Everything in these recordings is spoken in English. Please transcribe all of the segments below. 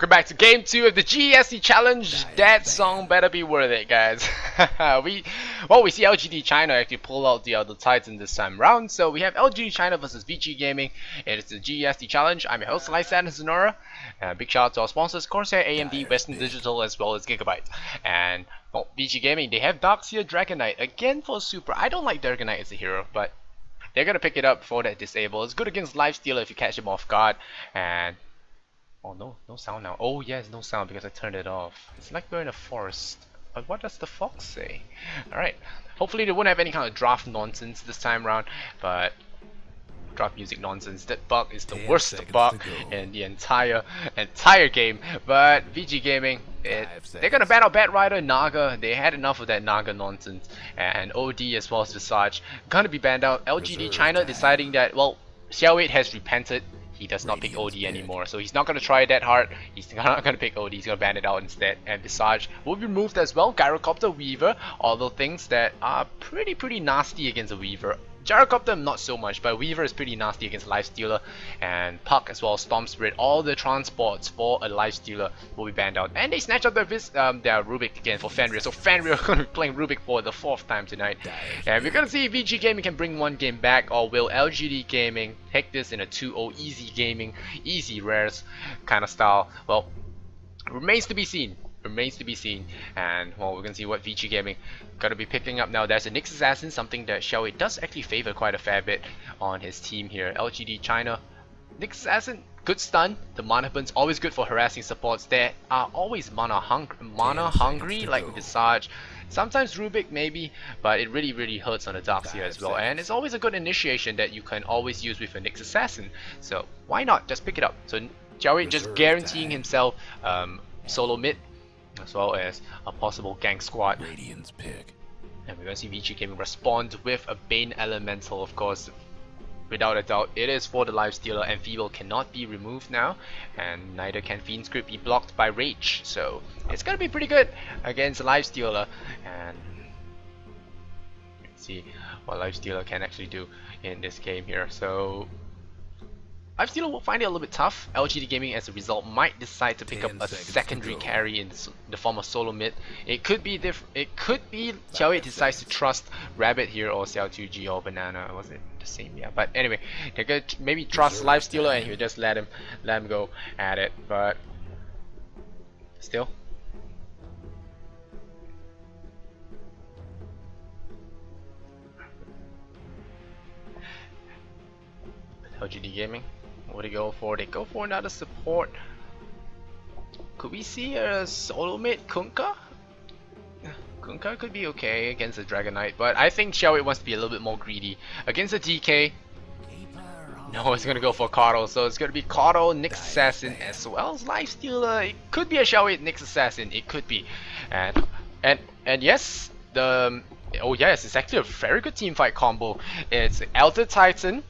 Welcome back to game 2 of the GEST challenge. That song better be worth it, guys. we see LGD China actually pull out the other Titan this time round. So we have LGD China versus Vici Gaming. It is the GEST challenge. I'm your host, Lysan Sonora. Big shout out to our sponsors, Corsair, AMD, Western Digital, as well as Gigabyte. And Vici Gaming, they have Darkseer Dragonite again for super. I don't like Dragonite as a hero, but they're gonna pick it up before that disable. It's good against Lifestealer if you catch him off guard. And oh no, no sound now. Oh yes, no sound because I turned it off. It's like we're in a forest. But what does the fox say? Alright. Hopefully they won't have any kind of draft nonsense this time around. But draft music nonsense. That bug is the worst bug in the entire game. But VG Gaming, they're gonna ban out Bat Rider, Naga. They had enough of that Naga nonsense. And OD as well as Visage gonna be banned out. LGD China deciding that, well, Xiao 8 has repented. He does not pick OD anymore, so he's not going to try that hard. He's not going to pick OD, he's going to ban it out instead. And Visage will be removed as well. Gyrocopter, Weaver, all those things that are pretty nasty against a Weaver. Gyrocopter not so much, but Weaver is pretty nasty against Lifestealer. And Puck as well, Storm Spirit, all the transports for a Lifestealer will be banned out. And they snatch up their Rubik again for Fenrir. So Fenrir are going to be playing Rubik for the 4th time tonight. And we're going to see if VG Gaming can bring one game back, or will LGD Gaming take this in a 2-0 easy gaming, easy rares kind of style. Well, remains to be seen. And well, we're gonna see what Vici Gaming gonna be picking up now. There's a Nyx Assassin, something that Xiaowei does actually favor quite a fair bit on his team here. LGD China, Nyx Assassin, good stun. The mana burn's always good for harassing supports. There are always mana hungry like Visage. Sometimes Rubik maybe, but it really hurts on the Darkseer as well. And it's always a good initiation that you can always use with a Nyx Assassin. So why not just pick it up? So Xiaowei just guaranteeing himself solo mid, as well as a possible gank squad. Radiant's pick. And we're gonna see Vici Gaming respond with a Bane Elemental, of course. Without a doubt, it is for the Lifestealer, and Feeble cannot be removed now, and neither can Fiend Script be blocked by Rage. So it's gonna be pretty good against Lifestealer. And let's see what Lifestealer can actually do in this game here. So Lifestealer will find it a little bit tough. LGD Gaming, as a result, might decide to pick up a secondary carry in the form of solo mid. It could be Xiao 8 decides to trust Rabbit here, or Xiao 2G or Banana. Was it the same? Yeah. But anyway, they could maybe trust Lifestealer and he'll just let him go at it. But still. LGD Gaming, what do they go for? They go for another support. Could we see a solo mid Kunkka? Kunkka could be okay against the Dragonite, but I think Xiao 8 wants to be a little bit more greedy. Against the DK, no, it's gonna go for Kato, so it's gonna be Kato, Nyx Assassin, as well as Lifestealer. It could be a Xiao 8 Nyx Assassin, it could be. And yes, oh yes, it's actually a very good teamfight combo. It's Elder Titan,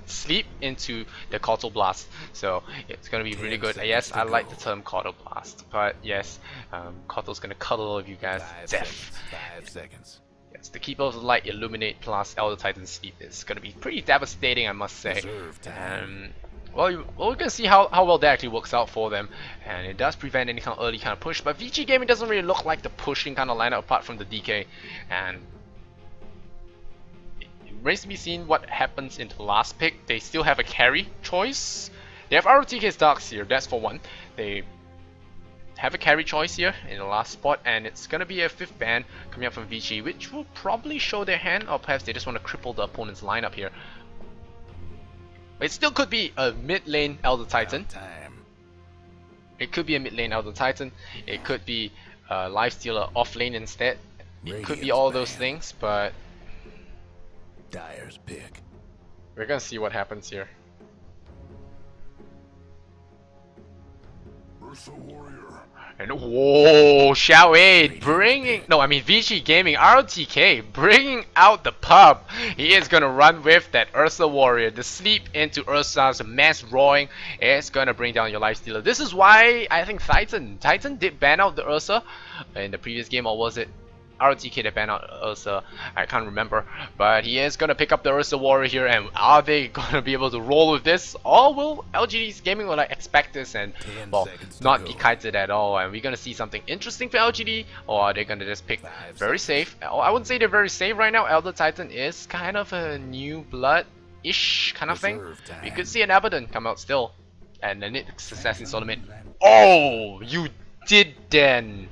sleep into the Kotal Blast, so it's gonna be really good. Yes, I like the term Kotal Blast, but yes, Kotal's gonna cuddle all of you guys to death. 5 seconds. Yes, the Keeper of the Light, Illuminate plus Elder Titan Sleep is gonna be pretty devastating, I must say. Well, we're gonna see how well that actually works out for them, and it does prevent any kind of early kind of push. But VG Gaming doesn't really look like the pushing kind of lineup apart from the DK, and remains to be seen what happens in the last pick. They still have a carry choice. They have ROTK's Darkseer, that's for one. They have a carry choice here in the last spot, and it's gonna be a 5th ban coming up from Vici, which will probably show their hand, or perhaps they just want to cripple the opponent's lineup here. It still could be a mid lane Elder Titan. It could be a mid lane Elder Titan. It could be a Lifestealer off lane instead. It could be all those things, but Dyer's pick. we're gonna see what happens here. And whoa, Xiao 8 Vici Gaming, ROTK bringing out the pub. He is gonna run with that Ursa Warrior. The sleep into Ursa's mass roaring is gonna bring down your Lifestealer. This is why I think Titan did ban out the Ursa in the previous game, or was it RTK to ban out Ursa, I can't remember, but he is gonna pick up the Ursa Warrior here, and are they gonna be able to roll with this, or will LGD's Gaming will like expect this and 10 well seconds to not go. be kited at all, and we're gonna see something interesting for LGD, or are they gonna just pick 5 very seconds. safe? I wouldn't say they're very safe right now. Elder Titan is kind of a new blood-ish kind of thing. Reserve time. We could see an Abaddon come out still, and then it's Assassin Solomon. Oh, you did then.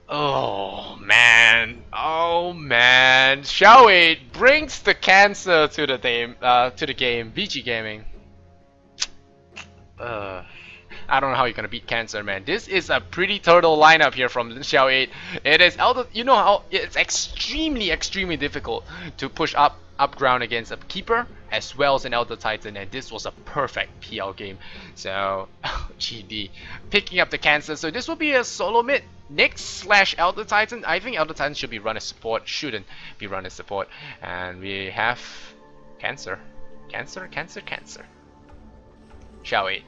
Oh man, oh man. Shall we brings the cancer to the game, Vici Gaming. Uh, I don't know how you're gonna beat cancer, man. This is a pretty turtle lineup here from Xiao 8. It is Elder. You know how it's extremely difficult to push up ground against a keeper as well as an Elder Titan, and this was a perfect PL game. So GD picking up the cancer. So this will be a solo mid Nyx slash Elder Titan. I think Elder Titan should be run as support. Shouldn't be run as support. And we have cancer, cancer. Shall we?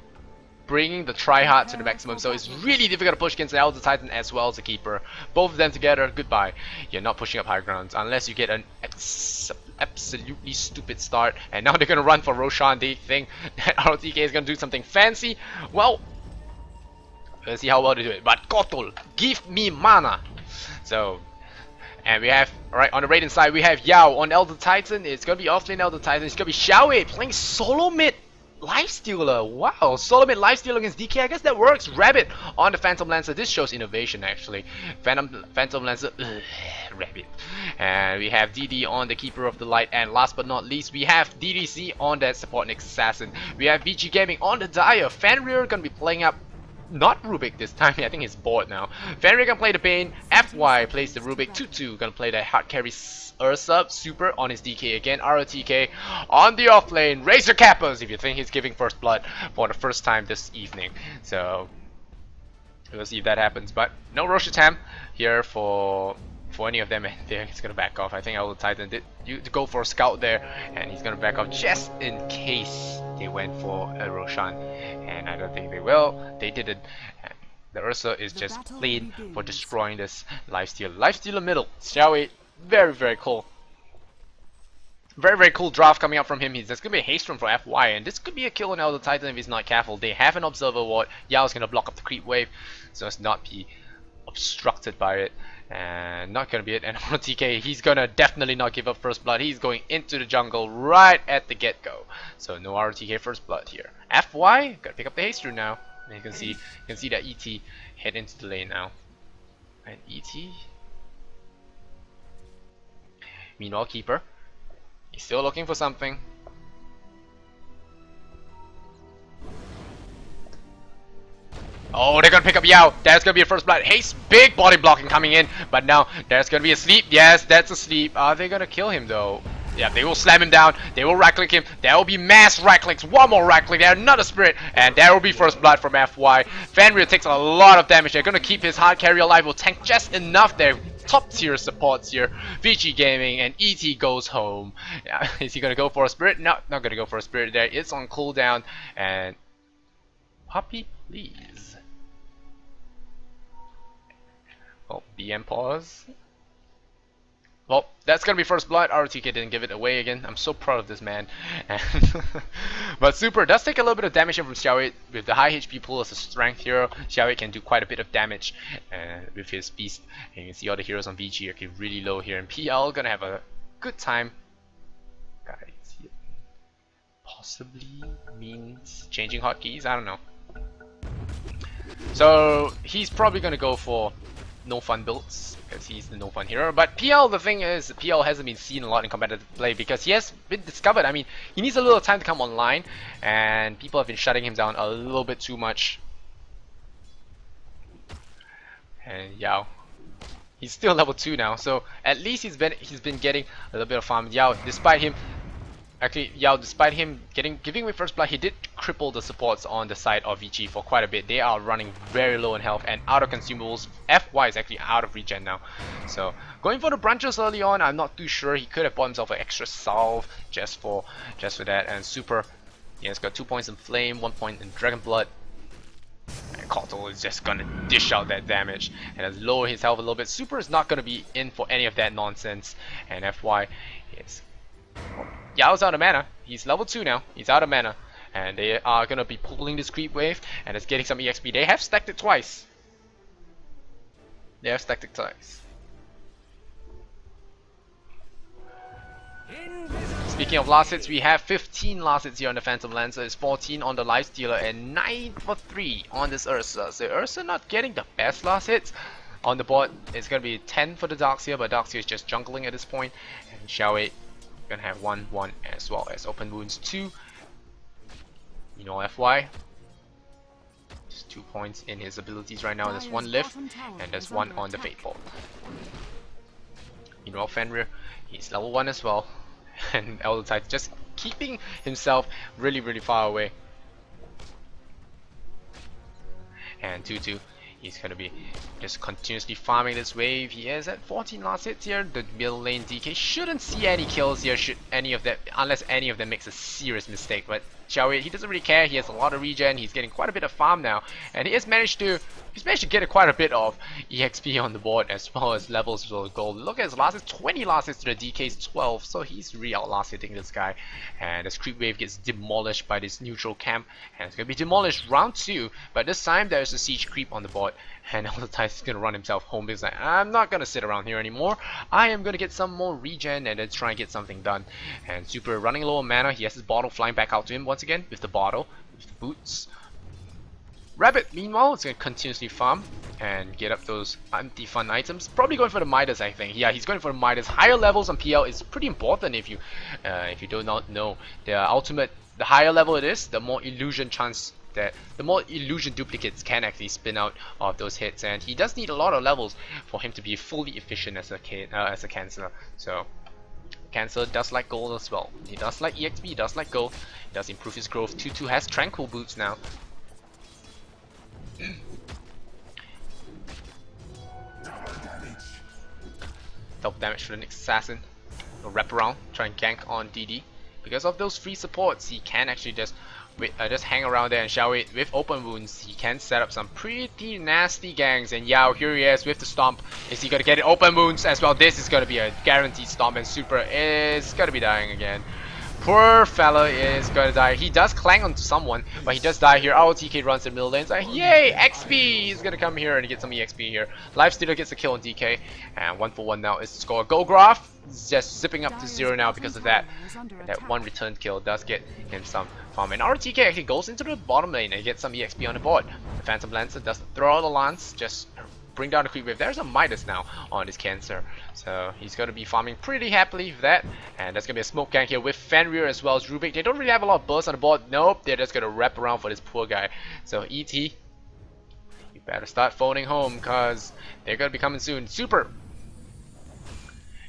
Bringing the tryhard to the maximum, so it's really difficult to push against the Elder Titan as well as the Keeper. Both of them together, goodbye. You're not pushing up high grounds unless you get an absolutely stupid start. And now they're gonna run for Roshan. They think that RTK is gonna do something fancy. Well, let's see how well they do it. But Kotul, give me mana. So, and we have, alright, on the Raiden side, we have Yao on Elder Titan. It's gonna be offlane Elder Titan. It's gonna be Xiaowei playing solo mid. Lifestealer, wow, solo mid lifestealer against DK, I guess that works. Rabbit on the Phantom Lancer, this shows innovation actually. Phantom Lancer, Rabbit. And we have DD on the Keeper of the Light, and last but not least, we have DDC on that support Nyx Assassin. We have VG Gaming on the Dire. Fenrir gonna be playing up not Rubik this time, I think he's bored now. Fenrir can play the Bane, FY plays the Rubik, Tutu gonna play the hard carry Ursa, Super on his DK again, ROTK on the off lane, Razor Kappas if you think he's giving first blood for the first time this evening. So we'll see if that happens, but no Roshatam here for any of them, and he's gonna back off. I think Elder Titan did go for a scout there, and he's gonna back off just in case they went for a Roshan, and I don't think they will. They didn't. The Ursa is just plain for destroying this lifestealer. Lifestealer middle, shall we? Very cool. Very cool draft coming out from him. There's gonna be a haste run for FY, and this could be a kill on Elder Titan if he's not careful. They have an observer ward. Yao's gonna block up the creep wave, so it's not be obstructed by it, and not gonna be it. And on TK, he's gonna definitely not give up first blood. He's going into the jungle right at the get-go, so no RTK first blood here. FY gotta pick up the haste rune now, and you can see that ET head into the lane now, and ET. Meanwhile, Keeper, he's still looking for something. Oh, they're gonna pick up Yao. That's gonna be a first blood. Haste, big body blocking coming in, but now there's gonna be a sleep. Yes, that's a sleep. Are they gonna kill him though? Yeah, they will slam him down. They will right click him. There will be mass right clicks. One more right click there, another spirit, and there will be first blood from FY. Fenrir takes a lot of damage. They're gonna keep his hard carry alive. Will tank just enough there. Top tier supports here. Vici Gaming, and ET goes home. Yeah, is he gonna go for a spirit? No, not gonna go for a spirit there. It's on cooldown, and Puppy, please. Oh, BM pause. Well, that's gonna be first blood. RTK didn't give it away again. I'm so proud of this man. But Super does take a little bit of damage from Xiaowei. With the high HP pool as a strength hero, Xiaowei can do quite a bit of damage with his beast. And you can see all the heroes on VG are really low here. And PL gonna have a good time. Guys, possibly means changing hotkeys. I don't know. So he's probably gonna go for no fun builds because he's the no fun hero. But PL, the thing is, PL hasn't been seen a lot in competitive play because he has been discovered. I mean, he needs a little time to come online, and people have been shutting him down a little bit too much. And Yao, he's still level 2 now, so at least he's been getting a little bit of farm. Yao, despite him. Actually, Yao, despite him giving away first blood, he did cripple the supports on the side of Vici for quite a bit. They are running very low in health and out of consumables. FY is actually out of regen now. So, going for the branches early on, I'm not too sure. He could have bought himself an extra salve just for that. And Super, he has got 2 points in Flame, 1 point in Dragon Blood. Kotal is just gonna dish out that damage and has lowered his health a little bit. Super is not gonna be in for any of that nonsense, and FY is Yao's out of mana. He's level 2 now. He's out of mana, and they are gonna be pulling this creep wave, and it's getting some EXP. They have stacked it twice. They have stacked it twice. Speaking of last hits, we have 15 last hits here on the Phantom Lancer. It's 14 on the Lifestealer and 9 for 3 on this Ursa. So Ursa not getting the best last hits. On the board, it's going to be 10 for the Darkseer, but Darkseer is just jungling at this point. And Xiao going to have 1-1 as well as Open Wounds 2. You know FY. Just 2 points in his abilities right now. There's 1 lift and there's 1 on the Fate Bolt. You know Fenrir, he's level 1 as well. And Elder Titan just keeping himself really far away. And 2-2, he's gonna be just continuously farming this wave. He is at 14 last hits here. The middle lane DK shouldn't see any kills here, should any of them, unless any of them makes a serious mistake. But Xiao, he doesn't really care. He has a lot of regen. He's getting quite a bit of farm now, and he's managed to get quite a bit of EXP on the board as well as levels as well as gold. Look at his last hits, 20 last hits to the DK's 12, so he's really outlast hitting this guy. And this creep wave gets demolished by this neutral camp, and it's gonna be demolished round 2. But this time there's a siege creep on the board, and Elder Titan's gonna run himself home because like, I'm not gonna sit around here anymore. I am gonna get some more regen and then try and get something done. And Super running low on mana. He has his bottle flying back out to him once again with the bottle, with the boots. Rabbit, meanwhile, is going to continuously farm and get up those anti-fun items. Probably going for the Midas, I think. Yeah, he's going for the Midas. Higher levels on PL is pretty important if you do not know. The ultimate, the higher level it is, the more illusion chance that the more illusion duplicates can actually spin out of those hits, and he does need a lot of levels for him to be fully efficient as a cancer. So Cancer does like gold as well. He does like EXP, he does like gold, he does improve his growth. 2-2 has tranquil boots now. Double damage for the next assassin. He'll wrap around, try and gank on DD. Because of those free supports, he can actually just hang around there and Xiao with open wounds. He can set up some pretty nasty ganks. And Yao, here he is with the stomp. Is he gonna get it? Open wounds as well. This is gonna be a guaranteed stomp, and Super is gonna be dying again. Poor fella is gonna die. He does clang onto someone, but he does die here. Our TK runs the middle lane. It's like, yay, XP! He's gonna come here and get some EXP here. Lifestealer gets a kill on DK, and 1-for-1 now is the score. Golgraph is just zipping up to 0 now because of that. And that one return kill does get him some farm. And our TK actually goes into the bottom lane and gets some EXP on the board. The Phantom Lancer does throw out the lance, just bring down the creep wave. There's a Midas now on this Cancer, so he's going to be farming pretty happily with that. And there's going to be a smoke gank here with Fenrir as well as Rubik. They don't really have a lot of bursts on the board. Nope, they're just going to wrap around for this poor guy. So ET, you better start phoning home because they're going to be coming soon. Super!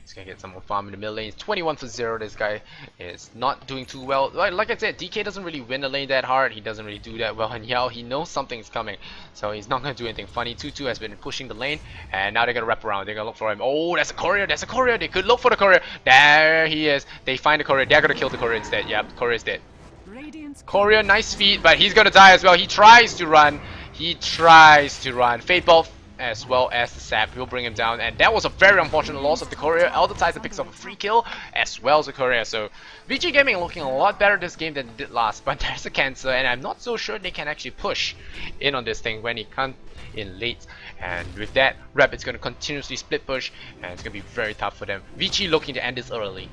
He's going to get some more farm in the middle lane. It's 21-for-0. This guy is not doing too well. Like I said, DK doesn't really win the lane that hard. He doesn't really do that well. And Yao, he knows something's coming, so he's not going to do anything funny. 2-2 has been pushing the lane, and now they're going to wrap around. They're going to look for him. Oh, that's a courier. That's a courier. They could look for the courier. There he is. They find the courier. They're going to kill the courier instead. Yep, the courier is dead. Courier, nice feat, but he's going to die as well. He tries to run. Fate Bolt as well as the sap will bring him down, and that was a very unfortunate loss of the courier. Elder Titan picks up a free kill as well as the courier. So Vici Gaming looking a lot better this game than it did last, but there's a Cancer, and I'm not so sure they can actually push in on this thing when he comes in late. And with that, Rabbit's going to continuously split push, and it's going to be very tough for them. Vici looking to end this early.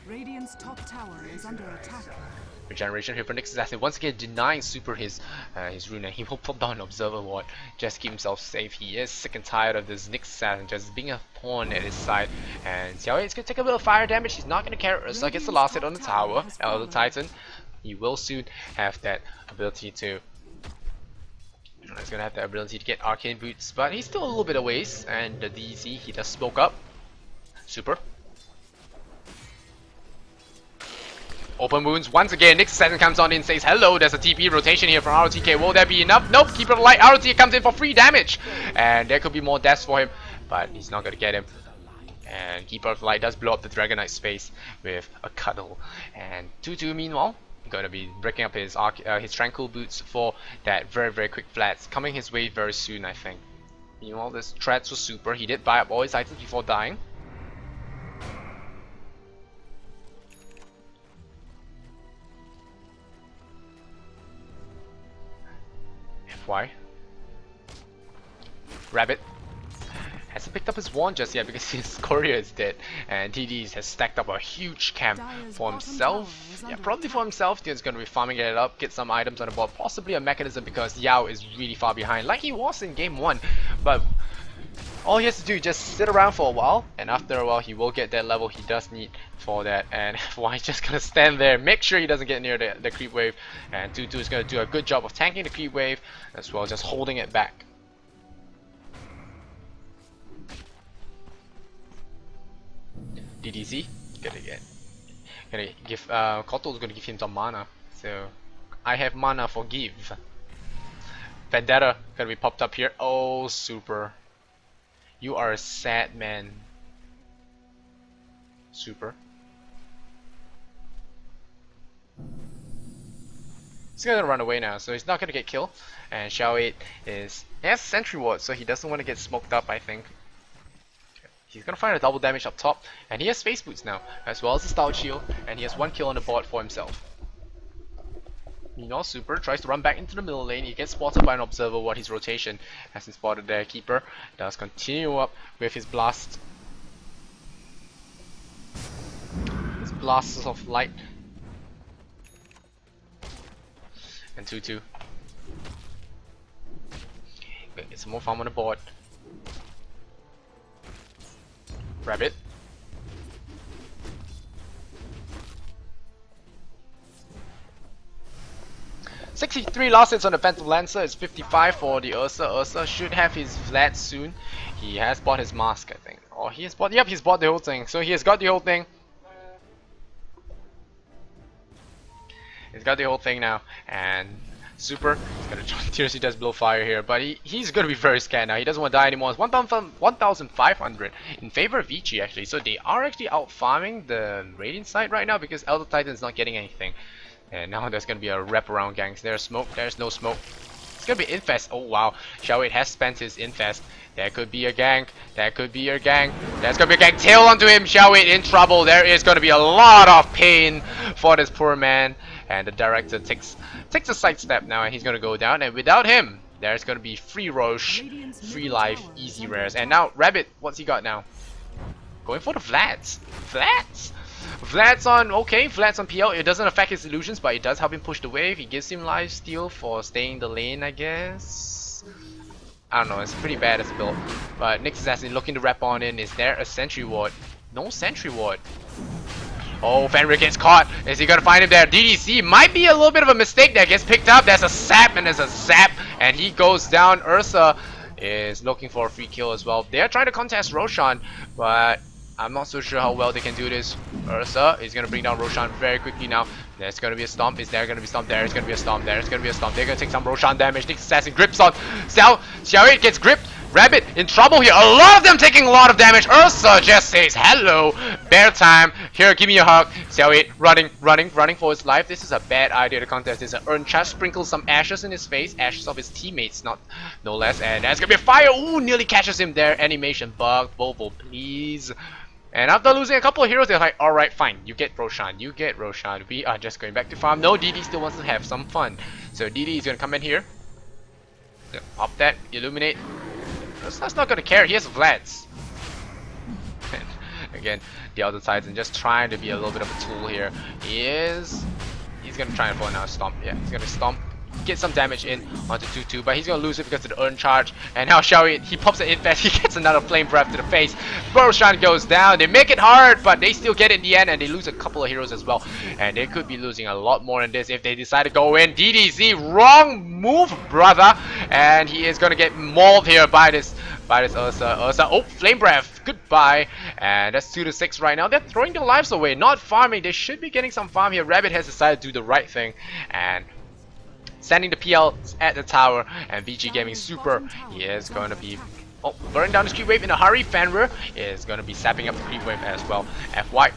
Radiant's top tower is under attack. Regeneration here for next assassin, once again denying Super his rune, and he will put down an observer ward just to keep himself safe. He is sick and tired of this Nyx assassin just being a pawn at his side, and Xiao is going to take a bit of fire damage. He's not going to care as gets the last hit on the tower. Elder Titan, he will soon have that ability to he's going to have the ability to get arcane boots, but he's still a little bit of ways. And the DC, he does smoke up. Super. Open wounds once again. Nyx assassin comes on in, says hello. There's a TP rotation here from ROTK. Will that be enough? Nope. Keeper of the Light. ROTK comes in for free damage, and there could be more deaths for him, but he's not going to get him. And Keeper of the Light does blow up the Dragonite space with a cuddle. And 2-2 meanwhile, Going to be breaking up his tranquil boots for that very quick flats coming his way very soon, I think. Meanwhile, this threats was super. He did buy up all his items before dying. FY. Rabbit hasn't picked up his wand just yet because his courier is dead, and TD has stacked up a huge camp for himself. Yeah, probably for himself. He's going to be farming it up, get some items on the board, possibly a mechanism because Yao is really far behind, like he was in game 1. But all he has to do is just sit around for a while, and after a while he will get that level he does need for that. And FY is just gonna stand there, make sure he doesn't get near the creep wave, and 2-2 is gonna do a good job of tanking the creep wave as well, just holding it back. DDZ gonna give Koto's gonna give him some mana, so I have mana for give. Vendetta gonna be popped up here. Oh, super. You are a sad man. Super. He's gonna run away now, so he's not gonna get killed. And Xiao 8 is... he has Sentry Ward, so he doesn't want to get smoked up, I think. He's gonna find a double damage up top, and he has Space Boots now, as well as the Stout Shield, and he has 1 kill on the board for himself. Meanwhile, Super tries to run back into the middle lane. He gets spotted by an observer. What his rotation has been spotted there. Keeper does continue up with his blast. His blasts of light. And 2-2. Get some more farm on the board. Rabbit. $63 last hits on the Phantom Lancer. It's 55 for the Ursa. Ursa should have his Vlad soon. He has bought his mask, I think. Or he has bought... yep, he's bought the whole thing. So he has got the whole thing. He's got the whole thing now. And Super is gonna seriously does blow fire here, but he's gonna be very scared now. He doesn't want to die anymore. It's 1,500 in favor of Vici actually. So they are actually out farming the Radiant side right now because Elder Titan is not getting anything. And now there's gonna be a wraparound gangs. There's smoke. There's no smoke. It's gonna be infest. Oh wow, Xiao 8 has spent his infest. There could be a gank. That could be a gank. There's gonna be a gank. Tail onto him. Xiao 8 in trouble. There is gonna be a lot of pain for this poor man. And the director takes a sidestep now, and he's gonna go down. And without him, there's gonna be free Roche, free life, easy rares. And now Rabbit, what's he got now? Going for the Vlads. Vlads. Vlad's on, okay, Vlad's on PL. It doesn't affect his illusions, but it does help him push the wave. He gives him lifesteal for staying the lane, I guess. I don't know, it's pretty bad as a build. But Nyx is actually looking to wrap on in. Is there a Sentry Ward? No Sentry Ward. Oh, Fenrir gets caught. Is he gonna find him there? DDC might be a little bit of a mistake that gets picked up. There's a sap and there's a zap, and he goes down. Ursa is looking for a free kill as well. They're trying to contest Roshan, but I'm not so sure how well they can do this. Ursa is going to bring down Roshan very quickly now. There's going to be a stomp. Is there going to be a stomp? There is going to be a stomp. There is going to be a stomp. They're going to take some Roshan damage. Nyx Assassin grips on. Xiao 8 gets gripped. Rabbit in trouble here. A lot of them taking a lot of damage. Ursa just says hello. Bear time. Here, give me a hug. Xiao 8 running for his life. This is a bad idea to contest this. An Urn Chest sprinkles some ashes in his face. Ashes of his teammates, no less. And there's going to be a fire. Ooh, nearly catches him there. Animation bug. Bobo, please. And after losing a couple of heroes, they're like, alright, fine, you get Roshan, we are just going back to farm. No, DD still wants to have some fun. So DD is going to come in here. Pop that, illuminate. That's not going to care, he has Vlads. And again, the other Titan just trying to be a little bit of a tool here. He's going to try and pull now stomp. Yeah, he's going to stomp. Get some damage in onto 2-2, but he's gonna lose it because of the Urn Charge. And now Xiao 8, he pops an infest, he gets another Flame Breath to the face. Roshan goes down, they make it hard, but they still get it in the end, and they lose a couple of heroes as well. And they could be losing a lot more in this if they decide to go in. DDZ, wrong move, brother! And he is gonna get mauled here by this Ursa. Oh, Flame Breath, goodbye. And that's 2-6 right now. They're throwing their lives away, not farming. They should be getting some farm here. Rabbit has decided to do the right thing, and sending the PL at the tower, and Vici Gaming Super, he is going to be burning down the creep wave in a hurry. Fenrir is going to be sapping up the creep wave as well. FY.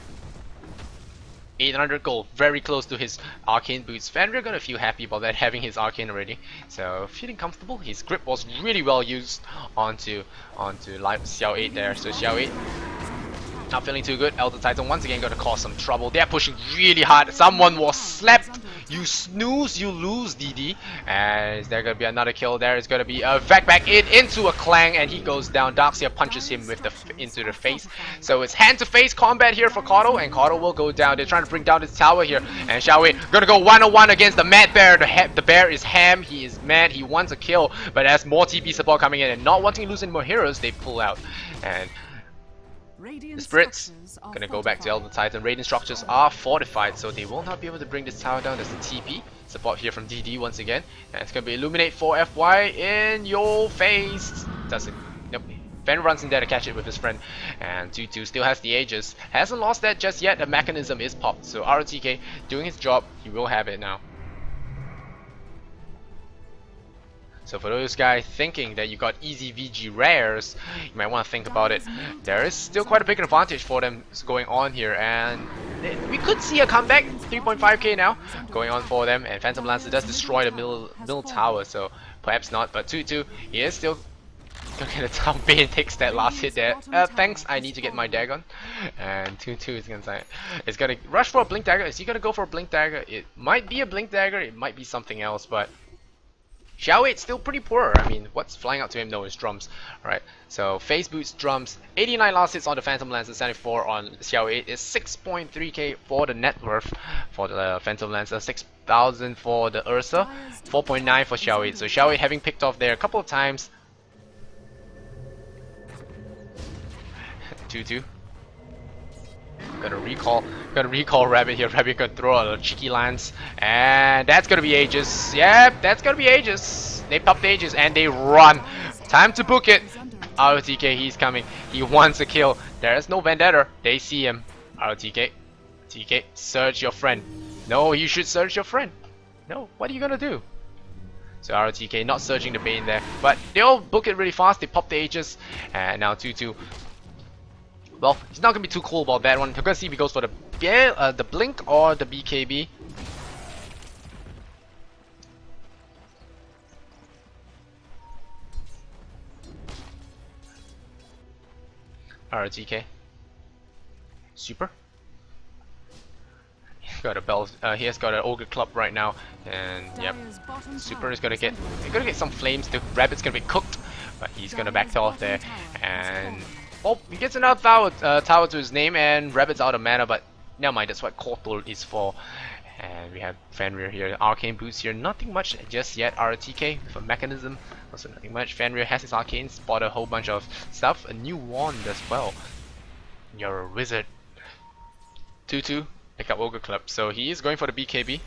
800 gold, very close to his arcane boots. Fenrir gonna feel happy about that, having his arcane already. So feeling comfortable. His grip was really well used onto like Xiao 8 there. So Xiao 8 not feeling too good. Elder Titan once again gonna cause some trouble. They're pushing really hard. Someone was slapped. You snooze, you lose, DD. And is there gonna be another kill there? It's gonna be a Vac back in into a Clang, and he goes down. Darkseer punches him with the into the face. So it's hand-to-face combat here for Kato, and Kato will go down. They're trying to bring down this tower here, and Xiaowei gonna go 1-on-1 against the Mad Bear. The bear is ham. He is mad. He wants a kill, but as more TP support coming in and not wanting to lose any more heroes, they pull out. And the spirits gonna go back to Elder Titan. Radiant structures are fortified, so they will not be able to bring this tower down. There's a TP support here from DD once again, and it's gonna be Illuminate for FY in your face. Does it? Nope. Fen runs in there to catch it with his friend, and 2-2 still has the Aegis. Hasn't lost that just yet. The mechanism is popped, so ROTK doing his job. He will have it now. So for those guys thinking that you got easy VG rares, you might want to think about it. There is still quite a big advantage for them going on here, and we could see a comeback. 3.5k now going on for them, and Phantom Lancer does destroy the middle tower, so perhaps not. But 2-2, he is still gonna get a down. Bane takes that last hit there. Thanks, I need to get my dagger. And 2-2 is gonna rush for a blink dagger. Is he gonna go for a blink dagger? It might be a blink dagger. It might be something else, but Xiao 8 still pretty poor. I mean, what's flying out to him though is drums. Alright, so face boots, drums, 89 last hits on the Phantom Lancer, 74 on Xiao 8 is 6.3k for the net worth for the Phantom Lancer, 6,000 for the Ursa, 4.9 for Xiao 8. So Xiao 8 having picked off there a couple of times. 2-2. Gonna recall Rabbit here. Rabbit gonna throw out a cheeky lance, and that's gonna be Aegis. Yep, that's gonna be Aegis. They popped Aegis and they run. Time to book it. ROTK, he's coming. He wants a kill. There is no Vendetta. They see him. ROTK, TK, search your friend. No, you should search your friend. No, what are you gonna do? So ROTK not searching the Bane there, but they all book it really fast. They pop the Aegis, and now 2-2. Well, he's not gonna be too cool about that one. We're gonna see if he goes for the blink or the BKB. RTK. Super. He's got a bell. He has got an Ogre Club right now, and yep. Super is gonna get. They're gonna get some flames. The Rabbit's gonna be cooked, but he's gonna back off there, and oh, he gets another tower to his name, and Rabbit's out of mana, but never mind, that's what Kotal is for. And we have Fenrir here, Arcane Boots here, nothing much just yet. RTK for Mechanism, also nothing much. Fenrir has his Arcane, spot a whole bunch of stuff, a new wand as well. You're a wizard. 2-2, pick up Ogre Club, so he is going for the BKB.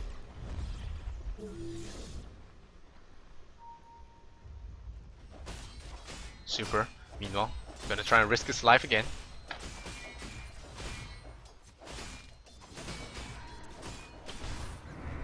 Super, meanwhile, gonna try and risk his life again.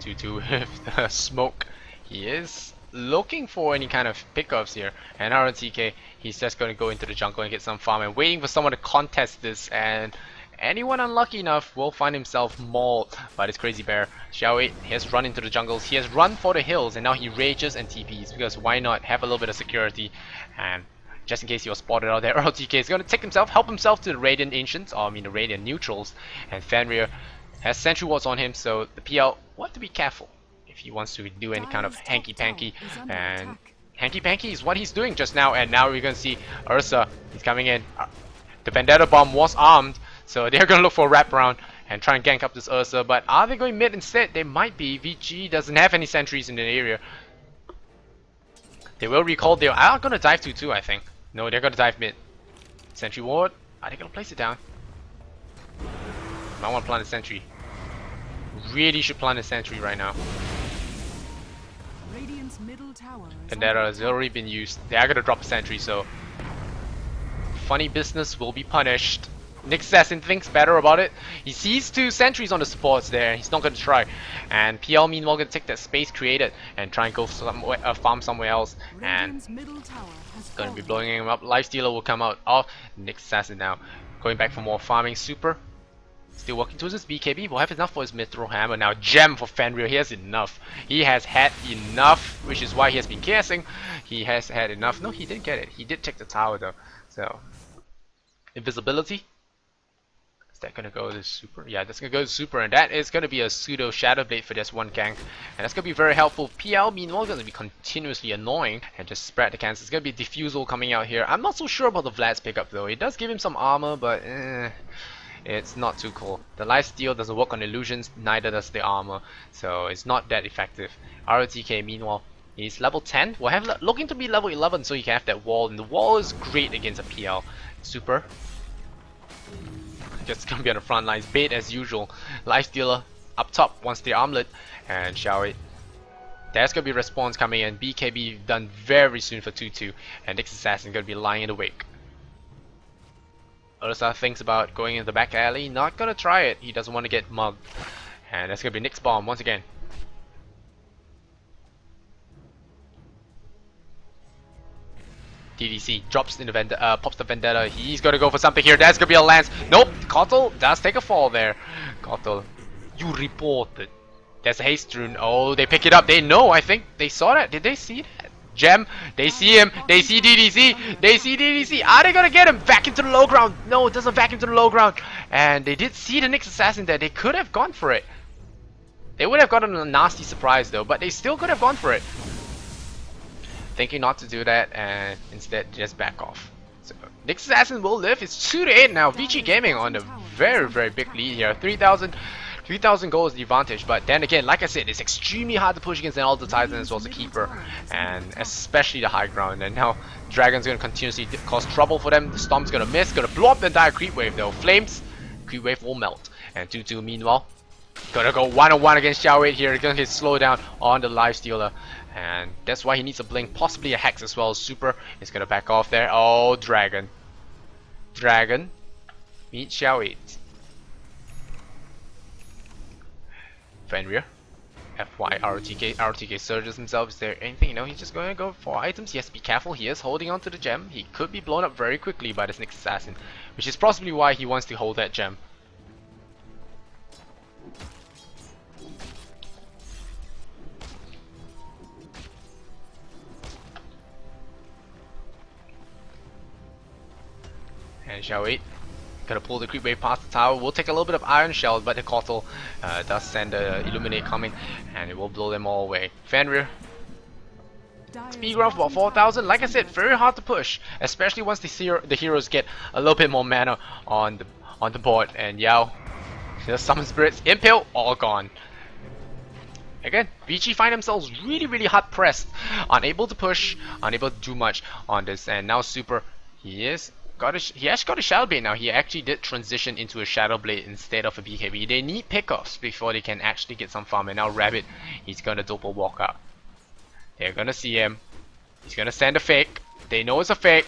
2-2 with the smoke. He is looking for any kind of pickups here. And RTK, he's just going to go into the jungle and get some farm and waiting for someone to contest this. And anyone unlucky enough will find himself mauled by this crazy bear. Xiao 8 has run into the jungles. He has run for the hills, and now he rages and TPs because why not have a little bit of security? And just in case he was spotted out there, RTK is going to take himself, help himself to the Radiant Ancients, or I mean the Radiant Neutrals, and Fenrir has Sentry Wards on him, so the PL want to be careful if he wants to do any kind of hanky-panky, and hanky-panky is what he's doing just now, and now we're going to see Ursa, he's coming in. The Vendetta Bomb was armed, so they're going to look for a wraparound and try and gank up this Ursa, but are they going mid instead? They might be. Vici doesn't have any sentries in the area. They will recall, they are going to dive 2-2, I think. No, they're going to dive mid. Sentry Ward, are they going to place it down? I want to plant a sentry. Really should plant a sentry right now. Vendetta has already been used. They are going to drop a sentry, so funny business will be punished. Nick Assassin thinks better about it. He sees 2 sentries on the supports there. He's not going to try. And PL meanwhile going to take that space created and try and go somewhere, farm somewhere else. And going to be blowing him up. Lifestealer will come out of Nick Assassin now. Going back for more farming. Super. Still working towards his BKB. Will have enough for his Mithril Hammer. Now Gem for Fenrir. He has enough. He has had enough, which is why he has been guessing. He has had enough. No, he didn't get it. He did take the tower though. So invisibility. Is that gonna go to super? Yeah, that's gonna go to super, and that is gonna be a pseudo Shadow Blade for this one gank, and that's gonna be very helpful. PL meanwhile gonna be continuously annoying and just spread the cancers. It's gonna be Diffusal coming out here. I'm not so sure about the Vlad's pickup though. It does give him some armor, but it's not too cool. The lifesteal doesn't work on illusions, neither does the armor, so it's not that effective. ROTK meanwhile, he's level 10. We'll have looking to be level 11 so he can have that wall, and the wall is great against a PL. Super. Just gonna be on the front lines, bait as usual. Lifestealer up top wants the armlet, and shall we? There's gonna be response coming in. BKB done very soon for 2-2, and Nyx Assassin gonna be lying in the wake. Ursa thinks about going in the back alley, not gonna try it. He doesn't want to get mugged, and that's gonna be Nyx bomb once again. DDC drops in the pops the Vendetta. He's gonna go for something here. That's gonna be a lance. Nope. Kotal does take a fall there. Kotal, you reported. There's a haste rune. Oh, they pick it up. They know. I think they saw that. Did they see that? Gem. They see him. They see DDC. They see DDC. Are they gonna get him back into the low ground? No, it doesn't back into the low ground. And they did see the Nyx Assassin there. They could have gone for it. They would have gotten a nasty surprise though, but they still could have gone for it. Thinking not to do that and instead just back off. So Nyx Assassin will live. It's 2-8 now. Vici Gaming on a very big lead here. 3,000 goals the advantage, but then again, like I said, it's extremely hard to push against an Altar Titan as well as a Keeper, and especially the high ground. And now Dragon's gonna continuously cause trouble for them. The Stomp's gonna miss, gonna blow up the entire creep wave though. Flames, creep wave will melt. And 2-2 meanwhile, gonna go 1-on-1 against Xiao Wei here. Gonna get slowed down on the Lifestealer. And that's why he needs a blink, possibly a hex as well. Super is gonna back off there. Oh, Dragon. Dragon. Meet Xiao Wei. Fenrir. FY RTK surges himself. Is there anything? You know, he's just gonna go for items. He has to be careful. He is holding on to the gem. He could be blown up very quickly by this Nyx Assassin, which is possibly why he wants to hold that gem. And Xiao Wei gonna pull the creep wave past the tower. We'll take a little bit of iron shell, but the Kotal does send the Illuminate coming, and it will blow them all away. Fenrir, speed ground for about 4,000. Like I said, very hard to push, especially once the heroes get a little bit more mana on the board. And Yao, just summon spirits, impale, all gone. Again, Vici find themselves really hard pressed, unable to push, unable to do much on this. And now Super, he actually got a Shadow Blade now. He actually did transition into a Shadow Blade instead of a BKB. They need pickoffs before they can actually get some farm. And now Rabbit, he's gonna doppel walk out. They're gonna see him. He's gonna send a fake. They know it's a fake.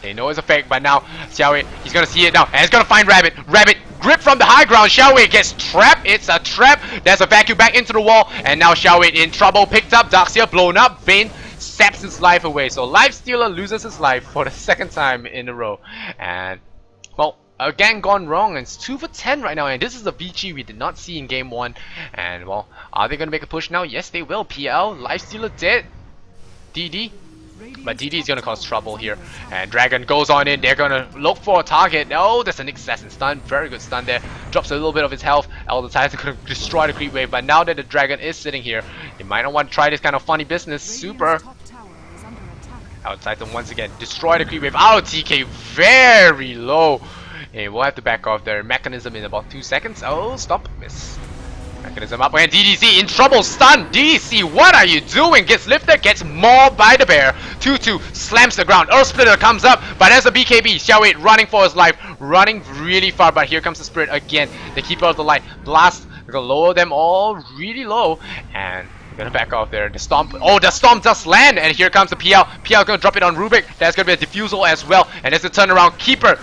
They know it's a fake, but now Xiao Wei, he's gonna see it now, and he's gonna find Rabbit. Rabbit, grip from the high ground. Xiao Wei gets trapped. It's a trap. There's a vacuum back into the wall, and now Xiao Wei in trouble. Picked up, Darkseer blown up. Bane saps his life away. So Lifestealer loses his life for the second time in a row. And well, again gone wrong. It's 2 for 10 right now, and this is a Vici we did not see in game 1. And well, are they gonna make a push now? Yes, they will. PL, Lifestealer dead. DD. But DD is gonna cause trouble here, and Dragon goes on in. They're gonna look for a target. Oh, that's a Nyx Assassin stun. Very good stun there. Drops a little bit of his health. Elder Titan's gonna destroy the creep wave. But now that the Dragon is sitting here, they might not want to try this kind of funny business. Super. Elder Titan once again destroy the creep wave. Oh, TK very low. And we'll have to back off their mechanism in about 2 seconds. Oh, stop, miss. Mechanism up, and DDC in trouble, stun. DDC, what are you doing? Gets lifted, gets mauled by the bear. 2-2 slams the ground. Earth Splitter comes up, but there's a BKB. Xiao Wei running for his life, running really far. But here comes the Spirit again, the Keeper of the Light. Blast, we're gonna lower them all really low, and we're gonna back off there. The Stomp, oh, the Stomp does land, and here comes the PL. PL gonna drop it on Rubik. There's gonna be a Diffusal as well, and there's a turnaround. Keeper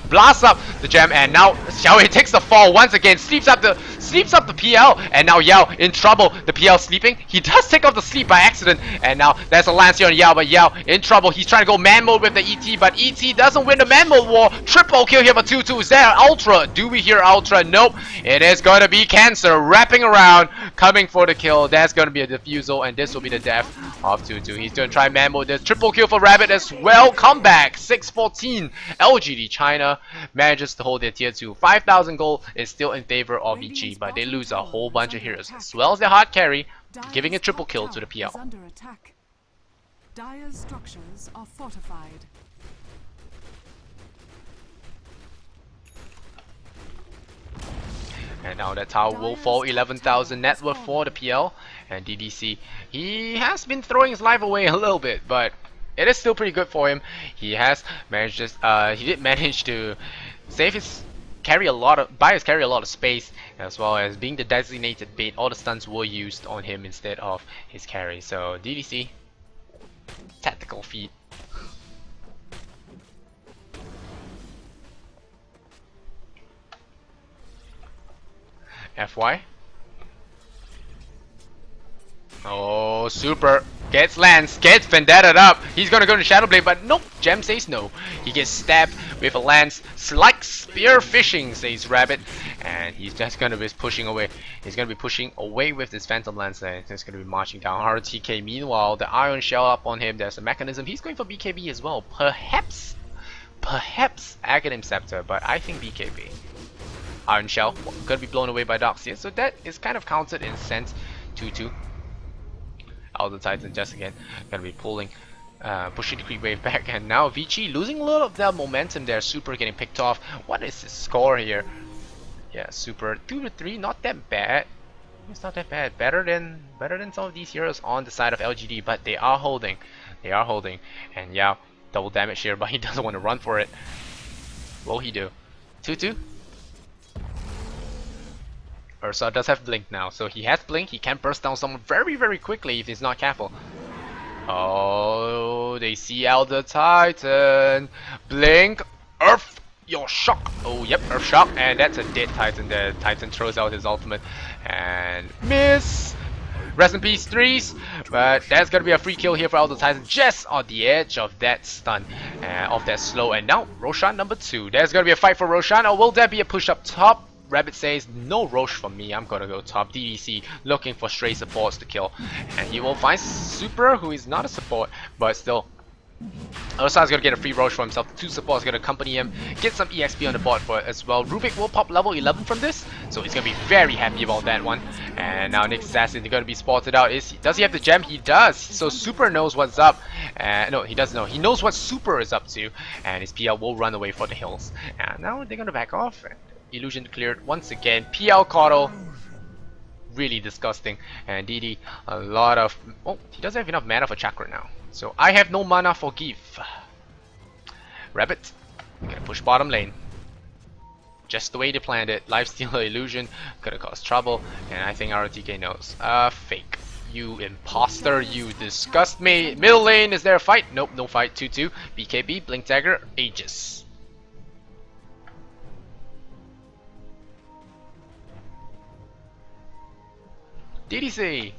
blasts up the gem, and now Xiao Wei takes the fall once again, sleeps up the sleeps up the PL, and now Yao in trouble. The PL sleeping. He does take off the sleep by accident, and now there's a lance here on Yao, but Yao in trouble. He's trying to go man mode with the ET, but ET doesn't win the man mode war. Triple kill here for 2-2. Is there Ultra? Do we hear Ultra? Nope. It is going to be Cancer wrapping around, coming for the kill. That's going to be a defusal, and this will be the death of 2-2. He's going to try man mode. There's triple kill for Rabbit as well. Comeback 6-14. LGD China manages to hold their tier 2. 5,000 gold is still in favor of Vici, but they lose a whole bunch of heroes as well as their hard carry, giving a triple kill to the PL. Under attack. Dire's structures are fortified. And now that tower will fall. 11,000 net worth for the PL. And DDC, he has been throwing his life away a little bit, but it is still pretty good for him. He has managed he did manage to save his carry a lot of space, as well as being the designated bait. All the stuns were used on him instead of his carry. So DDC, tactical feat. FY. Oh, super. Gets Lance, gets Vendetta up. He's gonna go to Shadow Blade, but nope. Gem says no. He gets stabbed with a Lance. Like spear fishing, says Rabbit. And he's just gonna be pushing away. He's gonna be pushing away with this Phantom Lance. And he's gonna be marching down RTK. Meanwhile, the Iron Shell up on him. There's a mechanism. He's going for BKB as well. Perhaps Aghanim Scepter, but I think BKB. Iron Shell gonna be blown away by Darkseer. So that is kind of counted in a sense. 2-2. Out the Titan just again gonna be pulling, pushing the creep wave back, and now Vici losing a little of that momentum there. Super getting picked off. What is his score here? Yeah, Super 2-3, not that bad. It's not that bad. Better than some of these heroes on the side of LGD, but they are holding. They are holding, and yeah, double damage here, but he doesn't want to run for it. What will he do? 2-2. Ursa does have Blink now, so he has Blink. He can burst down someone very, very quickly if he's not careful. Oh, they see Elder Titan. Blink, Earth, your shock. Oh, yep, Earth shock, and that's a dead Titan there. Titan throws out his ultimate and miss. Rest in peace, threes. But that's gonna be a free kill here for Elder Titan, just on the edge of that stun, of that slow. And now Roshan number 2. There's gonna be a fight for Roshan, or will there be a push up top? Rabbit says, no Roche for me, I'm gonna go top. DDC looking for stray supports to kill. And he will find Super, who is not a support, but still. Ursa's gonna get a free Roche for himself. The 2 supports gonna accompany him, get some EXP on the board for it as well. Rubik will pop level 11 from this, so he's gonna be very happy about that one. And now Nick's assassin is gonna be spotted out. Does he have the gem? He does. So Super knows what's up. No, he doesn't know. He knows what Super is up to, and his PL will run away for the hills. And now they're gonna back off. Illusion cleared once again. PL Coddle, really disgusting. And DD, a lot of... Oh, he doesn't have enough mana for Chakra now. So I have no mana for Give. Rabbit, gonna push bottom lane. Just the way they planned it. Lifesteal Illusion, gonna cause trouble. And I think RTK knows. Fake. You imposter, you disgust me. Middle lane, is there a fight? Nope, no fight. 2-2. BKB, Blink Dagger, Aegis. DDC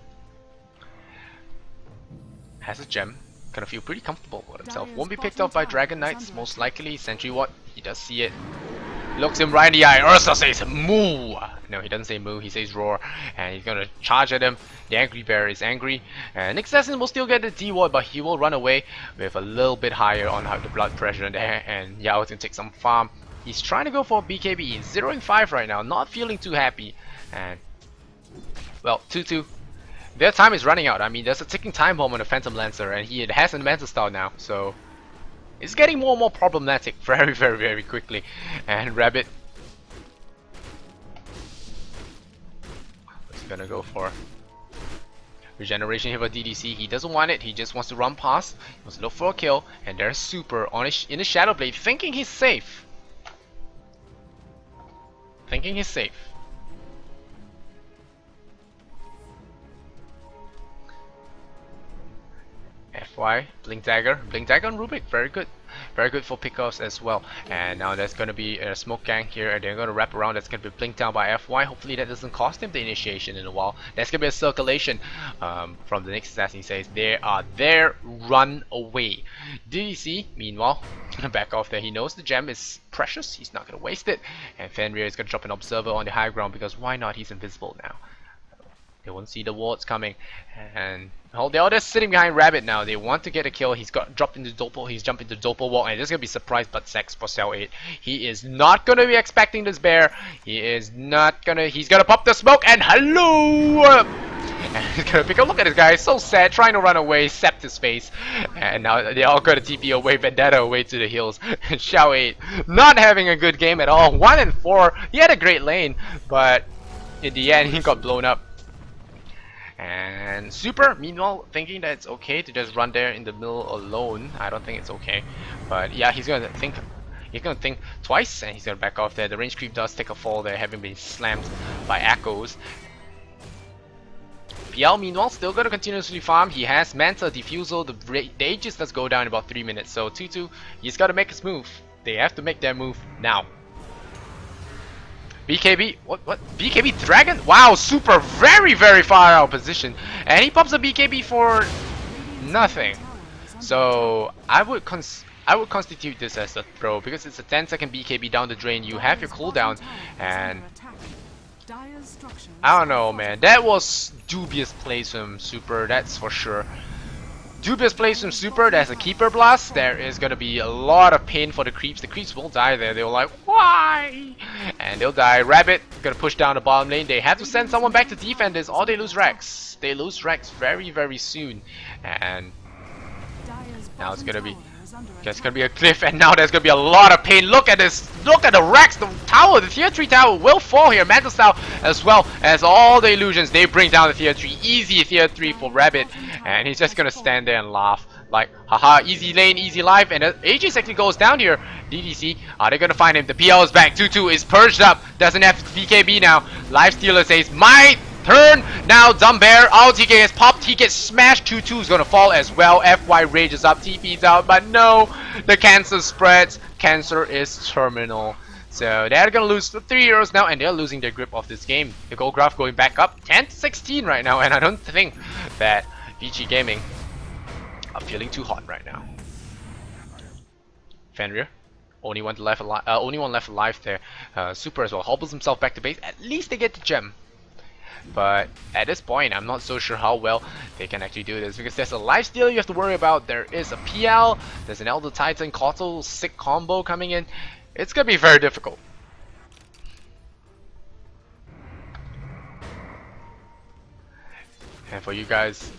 has a gem, gonna feel pretty comfortable with himself. Won't be picked off by Dragon Knights, most likely. Sentry Ward, he does see it. Looks him right in the eye. Ursa says moo. No, he doesn't say moo, he says roar. And he's gonna charge at him. The Angry Bear is angry. And Nick Assassin will still get the D ward, but he will run away with a little bit higher on the blood pressure in there. And Yao is gonna take some farm. He's trying to go for a BKB. He's 0ing 5 right now, not feeling too happy. And well, 2-2. Their time is running out. I mean, there's a ticking time bomb on the Phantom Lancer, and he has a Mental Style now, so it's getting more and more problematic very, very, very quickly. And Rabbit is gonna go for regeneration here for DDC. He doesn't want it. He just wants to run past. He wants to look for a kill, and there's Super on in the Shadow Blade, thinking he's safe. Thinking he's safe. FY, Blink Dagger on Rubik, very good. Very good for pickoffs as well. And now there's going to be a smoke gang here, and they're going to wrap around. That's going to be blinked down by FY. Hopefully that doesn't cost him the initiation in a while. There's going to be a circulation from the next assassin. He says, they are there, run away. DDC, meanwhile, gonna back off there. He knows the gem is precious. He's not going to waste it. And Fenrir is going to drop an observer on the high ground because why not? He's invisible now. They won't see the wards coming, and they're just sitting behind Rabbit now. They want to get a kill. He's got dropped into Doppel. He's jumped into Doppel walk, and there's gonna be surprise butt sex for Cell 8. He is not gonna be expecting this bear. He is not gonna. He's gonna pop the smoke, and hello. And he's gonna pick a look at this guy. He's so sad, trying to run away, sept his face, and now they all got a TP away, Vendetta away to the hills. Xiao 8 not having a good game at all. 1 and 4. He had a great lane, but in the end he got blown up. And Super, meanwhile, thinking that it's okay to just run there in the middle alone. I don't think it's okay, but yeah, he's gonna think twice, and he's gonna back off there. The range creep does take a fall there, having been slammed by echoes. PL, meanwhile, still gonna continuously farm. He has Manta, Diffusal. The Aegis does go down in about 3 minutes. So 2-2, he's gotta make his move. They have to make their move now. BKB, what? BKB Dragon? Wow, Super very far out of position, and he pops a BKB for nothing. So I would constitute this as a throw because it's a 10-second BKB down the drain. You have your cooldown, and I don't know, man. That was dubious plays from Super, that's for sure. Dubious plays from Super. There's a Keeper Blast. There is going to be a lot of pain for the creeps. The creeps will die there. They're like, why? And they'll die. Rabbit going to push down the bottom lane. They have to send someone back to defend this, or they lose Rex. They lose Rex very soon. And now it's going to be a cliff, and now there's gonna be a lot of pain. Look at this. Look at the Rex. The tower, the tier 3 tower will fall here. Mantle Style, as well as all the illusions. They bring down the tier 3. Easy tier 3 for Rabbit, and he's just gonna stand there and laugh like, haha, easy lane, easy life. And Aegis actually goes down here. DDC, are they gonna find him? The PL is back. 2-2 is purged up. Doesn't have BKB now. Lifestealer says, my turn. Now Dumb Bear, RTK has popped. He gets smashed. 2-2 is gonna fall as well. FY rages up, TP's out, but no, the cancer spreads. Cancer is terminal. So they're gonna lose 3 heroes now, and they're losing their grip of this game. The gold graph going back up 10-16 right now, and I don't think that Vici Gaming are feeling too hot right now. Fenrir, only one left alive there. Super as well hobbles himself back to base. At least they get the gem. But at this point, I'm not so sure how well they can actually do this, because there's a lifesteal you have to worry about. There is a PL, there's an Elder Titan, Kotal, sick combo coming in. It's gonna be very difficult. And for you guys,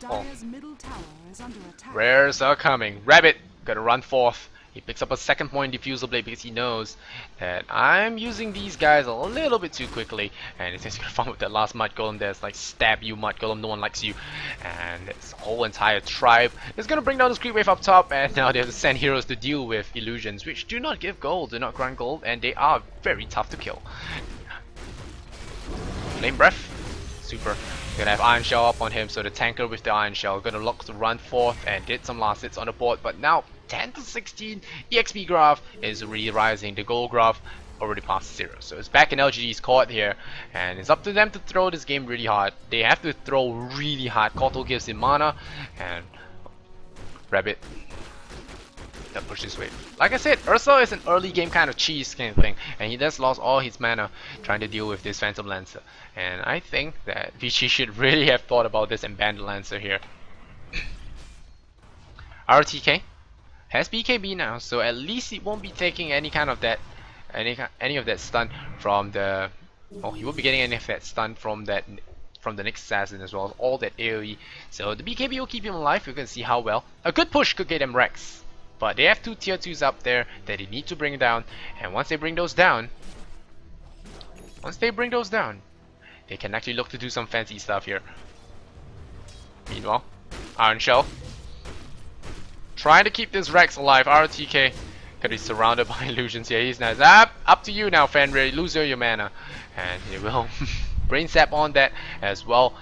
rares are coming. Rabbit gonna run forth. He picks up a second point Diffusal Blade because he knows that I'm using these guys a little bit too quickly, and he's just gonna farm with that last Mud Golem there. It's like, stab you, Mud Golem, no one likes you. And this whole entire tribe is gonna bring down this creep wave up top, and now they have to send heroes to deal with illusions, which do not give gold, do not grant gold, and they are very tough to kill. Flame Breath, Super. Gonna have Iron Shell up on him, so the tanker with the Iron Shell gonna look to run forth and did some last hits on the board, but now 10-16, EXP graph is really rising. The gold graph already past 0, so it's back in LGD's court here, and it's up to them to throw this game really hard. They have to throw really hard. Kotal gives him mana, and Rabbit that pushes wave. Like I said, Ursa is an early game kind of cheese kind of thing, and he just lost all his mana trying to deal with this Phantom Lancer. And I think that Vici should really have thought about this and banned the Lancer here. RTK has BKB now, so at least he won't be taking any kind of that, any of that stun from the. Oh, he won't be getting any of that stun from that, from the next assassin, as well as all that AoE. So the BKB will keep him alive. You can see how well a good push could get him Rex. But they have 2 tier 2s up there that they need to bring down, and once they bring those down, they can actually look to do some fancy stuff here. Meanwhile, Iron Shell trying to keep this Rex alive. RTK gonna be surrounded by illusions here. He's nice. Up to you now, Fenrir. Lose your mana, and he will brain sap on that as well.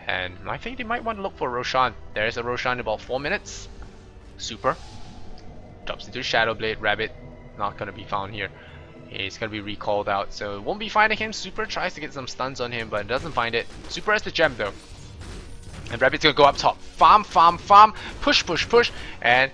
And I think they might want to look for Roshan. There is a Roshan in about 4 minutes. Super. Drops into Shadow Blade. Rabbit not gonna be found here. He's gonna be recalled out, so it won't be finding him. Super tries to get some stuns on him, but doesn't find it. Super has the gem though. And Rabbit's gonna go up top. Farm, farm, farm. Push, push, push. And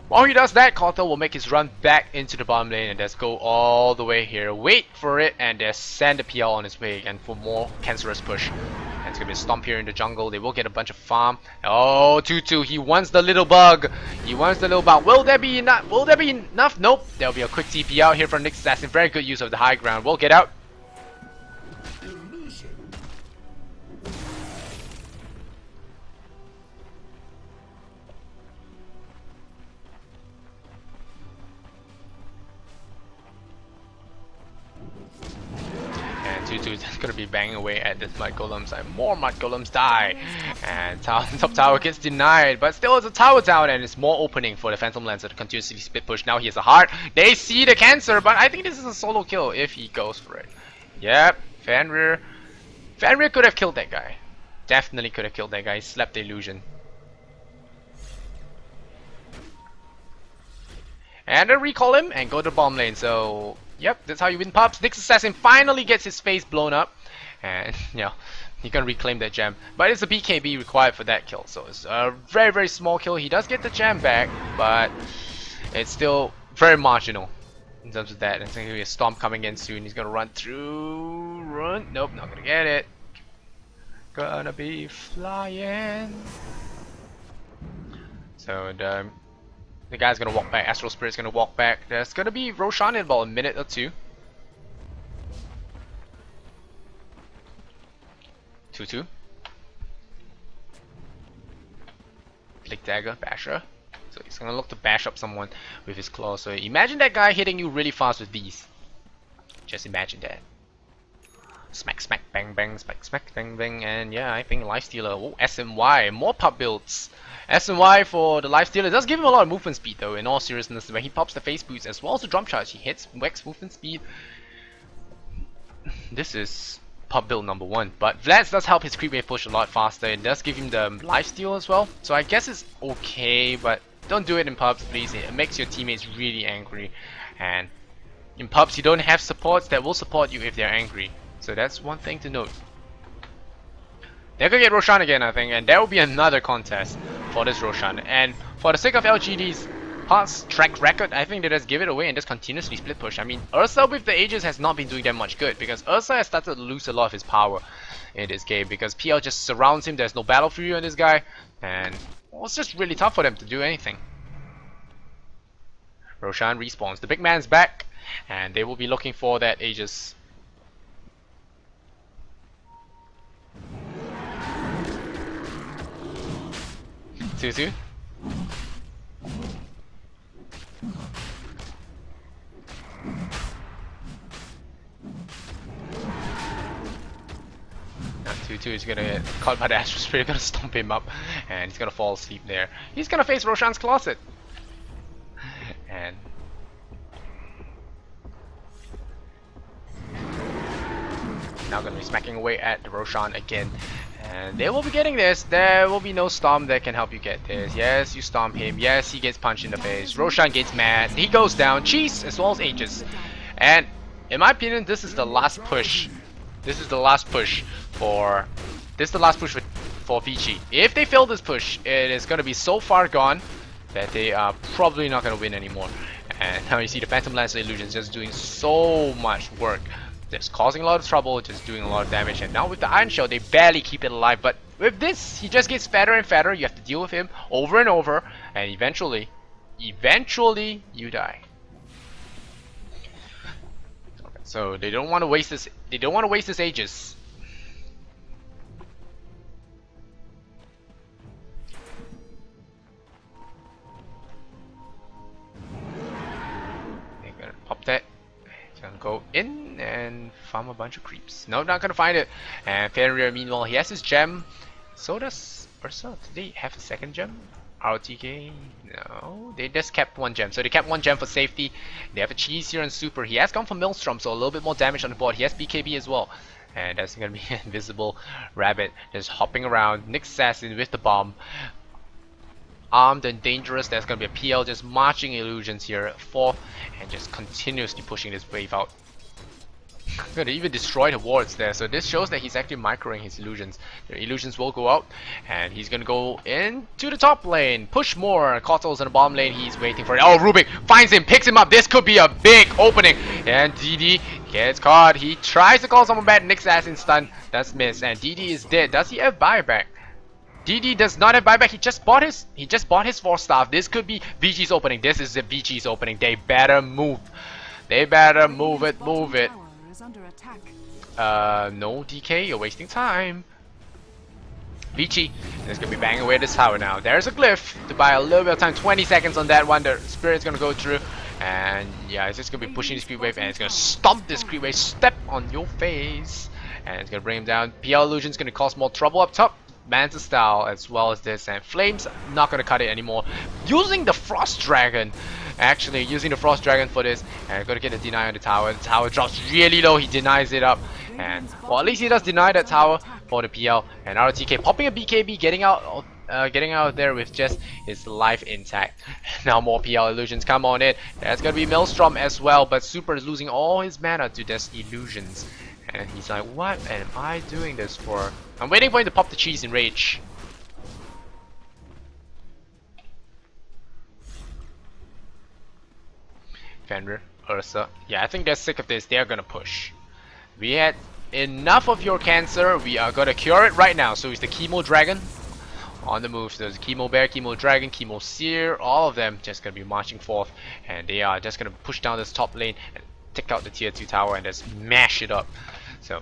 while he does that, Kotal will make his run back into the bottom lane and just go all the way here. Wait for it and just send the PL on his way again for more cancerous push. And it's gonna be a stomp here in the jungle. They will get a bunch of farm. Oh, 2-2. He wants the little bug. He wants the little bug. Will there be enough? Will there be enough? Nope. There'll be a quick TP out here from Nick Assassin. Very good use of the high ground. We'll get out. Tutu is gonna be banging away at this Mud Golems, and more Mud Golems die, and top tower gets denied, but still it's a tower down, and it's more opening for the Phantom Lancer to continuously split push. Now he has a heart. They see the cancer, but I think this is a solo kill if he goes for it. Yep, Fenrir could have killed that guy. Definitely could have killed that guy. He slept the illusion. And I recall him and go to bomb lane. So yep, that's how you win pubs. Nick's Assassin finally gets his face blown up, and you know, he can reclaim that gem. But it's a BKB required for that kill, so it's a very, very small kill. He does get the gem back, but it's still very marginal in terms of that. There's gonna be a stomp coming in soon. He's gonna run through. Run. Nope, not gonna get it. Gonna be flying. So the guy's gonna walk back. Astral Spirit's gonna walk back. There's gonna be Roshan in about a minute or two. 2-2. Flick Dagger, Basher. So he's gonna look to bash up someone with his claw. So imagine that guy hitting you really fast with these. Just imagine that. Smack, smack, bang, bang, smack, smack, bang, bang, and yeah, I think Lifestealer. Oh, SMY, more pub builds. SMY for the Lifestealer does give him a lot of movement speed though, in all seriousness. When he pops the face boots as well as the drum charge, he hits Wex movement speed. This is pub build number 1. But Vlads does help his creep wave push a lot faster. It does give him the lifesteal as well. So I guess it's okay, but don't do it in pubs, please. It makes your teammates really angry. And in pubs, you don't have supports that will support you if they're angry. So that's one thing to note. They're gonna get Roshan again, I think, and there will be another contest for this Roshan. And for the sake of LGD's past track record, I think they just give it away and just continuously split push. I mean, Ursa with the Aegis has not been doing that much good, because Ursa has started to lose a lot of his power in this game, because PL just surrounds him. There's no battle fury on this guy, and well, it's just really tough for them to do anything. Roshan respawns. The big man's back, and they will be looking for that Aegis. 2-2. Now 2-2 is gonna get caught by the Astral Spirit, gonna stomp him up, and he's gonna fall asleep there. He's gonna face Roshan's Closet. And now gonna be smacking away at the Roshan again. And they will be getting this. There will be no stomp that can help you get this. Yes, you stomp him. Yes, he gets punched in the face. Roshan gets mad. He goes down. Cheese as well as Aegis. And in my opinion, this is the last push. This is the last push for Vici. If they fail this push, it is gonna be so far gone that they are probably not gonna win anymore. And now you see the Phantom Lancer Illusions just doing so much work. Just causing a lot of trouble, just doing a lot of damage, and now with the Iron Shell, they barely keep it alive. But with this, he just gets fatter and fatter. You have to deal with him over and over, and eventually, you die. Okay, so they don't want to waste this. They don't want to waste this Aegis. They're gonna pop that. Gonna go in and farm a bunch of creeps. No, not gonna find it. And Fenrir, meanwhile, he has his gem. So does Ursa. Did they have a second gem? RTK? No, they just kept one gem. So they kept one gem for safety. They have a cheese here and super. He has gone for Maelstrom, so a little bit more damage on the board. He has BKB as well. And that's gonna be an invisible rabbit just hopping around. Nick Assassin with the bomb. armed and dangerous. There's gonna be a PL just marching illusions here at 4th and just continuously pushing this wave out. Gonna even destroy the wards there, so this shows that he's actually microing his illusions. The illusions will go out, and he's gonna go into the top lane, push more. Kotal's in the bottom lane, he's waiting for it. Oh, Rubik finds him, picks him up. This could be a big opening, and DD gets caught. He tries to call someone back. Nick's assassin stun, that's missed, and DD is dead. Does he have buyback? DD does not have buyback. He just bought his 4 staff. This could be Vici's opening. This is the Vici's opening. They better move. They better move it, move it. Under attack. No, DK, you're wasting time. Vici is gonna be banging away this tower now. There's a glyph to buy a little bit of time. 20 seconds on that one. The spirit's gonna go through, and yeah, it's just gonna be pushing this creep wave, and it's gonna stomp this creep wave. Step on your face, and it's gonna bring him down. PL illusion's gonna cause more trouble up top. Manta style as well as this, and Flame's not gonna cut it anymore. Using the Frost Dragon, actually using the Frost Dragon for this, and gonna get a deny on the tower. The tower drops really low. He denies it up, and well, at least he does deny that tower for the PL. And RTK popping a BKB, getting out of there with just his life intact. Now more PL illusions come on in. There's gonna be Maelstrom as well, but Super is losing all his mana to this illusions. And he's like, what am I doing this for? I'm waiting for him to pop the cheese in rage. Fenrir, Ursa. Yeah, I think they're sick of this. They're gonna push. We had enough of your cancer. We are gonna cure it right now. So it's the Chemo Dragon on the move. So there's Chemo Bear, Chemo Dragon, Chemo Seer. All of them just gonna be marching forth. And they are just gonna push down this top lane and take out the tier 2 tower and just mash it up. So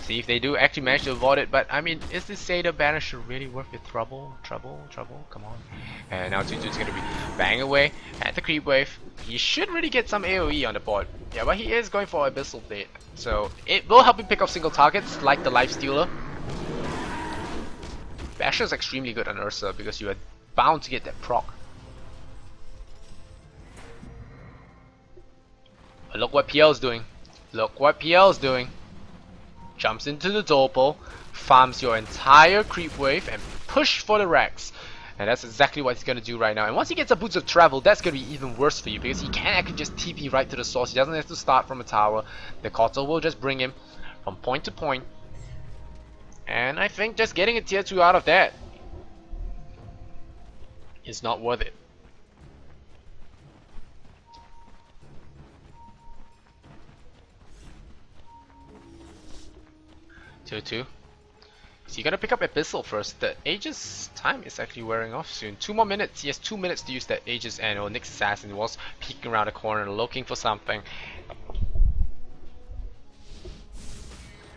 see if they do actually manage to avoid it. But I mean, is this Zeta Banisher really worth it? Trouble? Come on. And now 2-2 is gonna be bang away at the creep wave. He should really get some AoE on the board. Yeah, but he is going for Abyssal Blade, so it will help him pick up single targets like the Life Stealer. Basher is extremely good on Ursa because you are bound to get that proc. But look what PL's doing. Look what PL's doing. Jumps into the Doppel, farms your entire creep wave, and push for the Rex. And that's exactly what he's gonna do right now. And once he gets a Boots of Travel, that's gonna be even worse for you because he can actually just TP right to the source. He doesn't have to start from a tower. The Kotal will just bring him from point to point. And I think just getting a tier 2 out of that is not worth it. Tier 2. Is he gonna pick up Abyssal first? The Aegis time is actually wearing off soon. 2 more minutes. He has 2 minutes to use that Aegis Annual. Nick's assassin was peeking around the corner looking for something.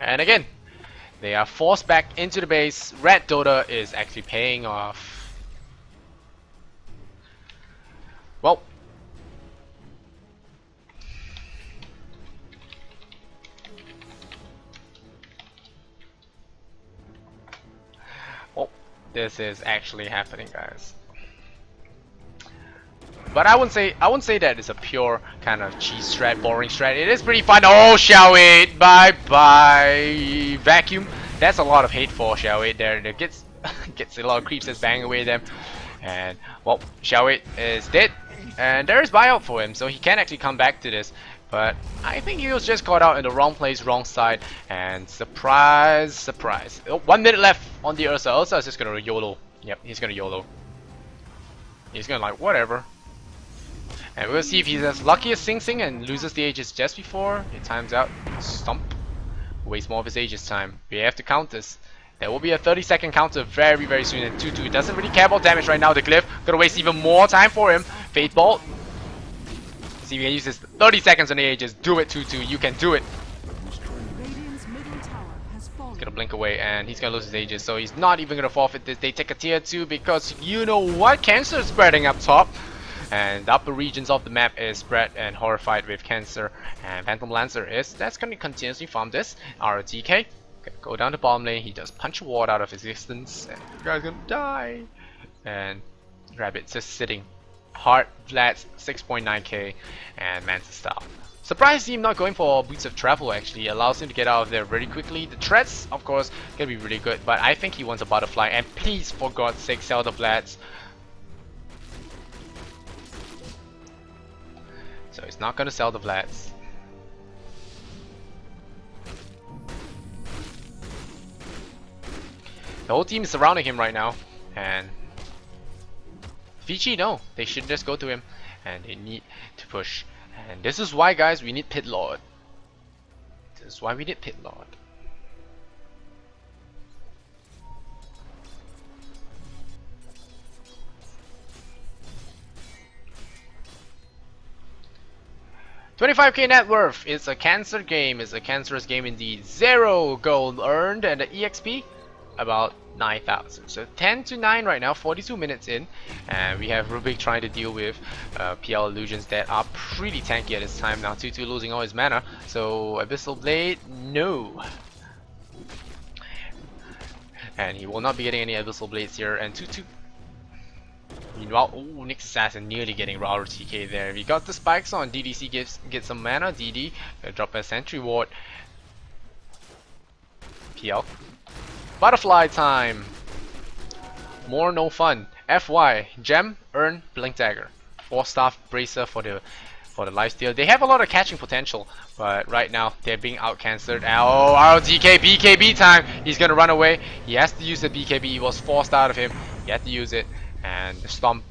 And again, they are forced back into the base. Red Dota is actually paying off. Well, this is actually happening, guys. But I wouldn't say that it's a pure kind of cheese strat, boring strat. It is pretty fun. Oh, shall we? Bye bye. Vacuum. That's a lot of hate for Shall we there. It gets a lot of creeps that's bang away them. And well, Shall we is dead. And there is buyout for him, so he can actually come back to this. But I think he was just caught out in the wrong place, wrong side, and surprise, surprise. Oh, 1 minute left on the Ursa. Ursa is just gonna YOLO. Yep, he's gonna YOLO. He's gonna like, whatever. And we'll see if he's as lucky as Sing Sing and loses the Aegis just before it times out. Stomp. Waste more of his Aegis time. We have to count this. There will be a 30-second counter very, very soon. And 2-2 doesn't really care about damage right now. The Glyph gonna waste even more time for him. Fate Bolt. See if he can use this 30 seconds on the Aegis. Do it, 2-2. You can do it. He's gonna blink away and he's gonna lose his Aegis. So he's not even gonna forfeit this. They take a tier 2 because you know what? Cancer is spreading up top. And the upper regions of the map is spread and horrified with Cancer. And Phantom Lancer that's gonna continuously farm this. RTK. Go down the bottom lane. He does punch a ward out of existence. And the guy's gonna die. And Rabbit's just sitting. Heart, Vlads, 6.9k, and Manta style. So Surprised him not going for Boots of Travel actually. Allows him to get out of there very quickly. The threats, of course, gonna be really good, but I think he wants a butterfly. And please, for God's sake, sell the Vlads. So he's not gonna sell the Vlads. The whole team is surrounding him right now, and Vici, no, they should just go to him, and they need to push. And this is why, guys, we need Pit Lord. This is why we need Pit Lord. $25k net worth. It's a cancer game. It's a cancerous game indeed. 0 gold earned, and the EXP about 9,000. So 10 to 9 right now, 42 minutes in, and we have Rubik trying to deal with PL illusions that are pretty tanky at this time now. 2-2 losing all his mana, so Abyssal Blade, no. And he will not be getting any Abyssal Blades here, and 2-2. Meanwhile, oh, Nick Assassin nearly getting Router TK there. We got the spikes on, DDC gets some mana, DD, drop a sentry ward. PL. Butterfly time! More no fun. FY, Gem, Earn, Blink Dagger. 4-star Bracer for the lifesteal. They have a lot of catching potential, but right now they're being out-cancered. Oh, ROTK, BKB time! He's gonna run away. He has to use the BKB. It was forced out of him. He had to use it. And the Stomp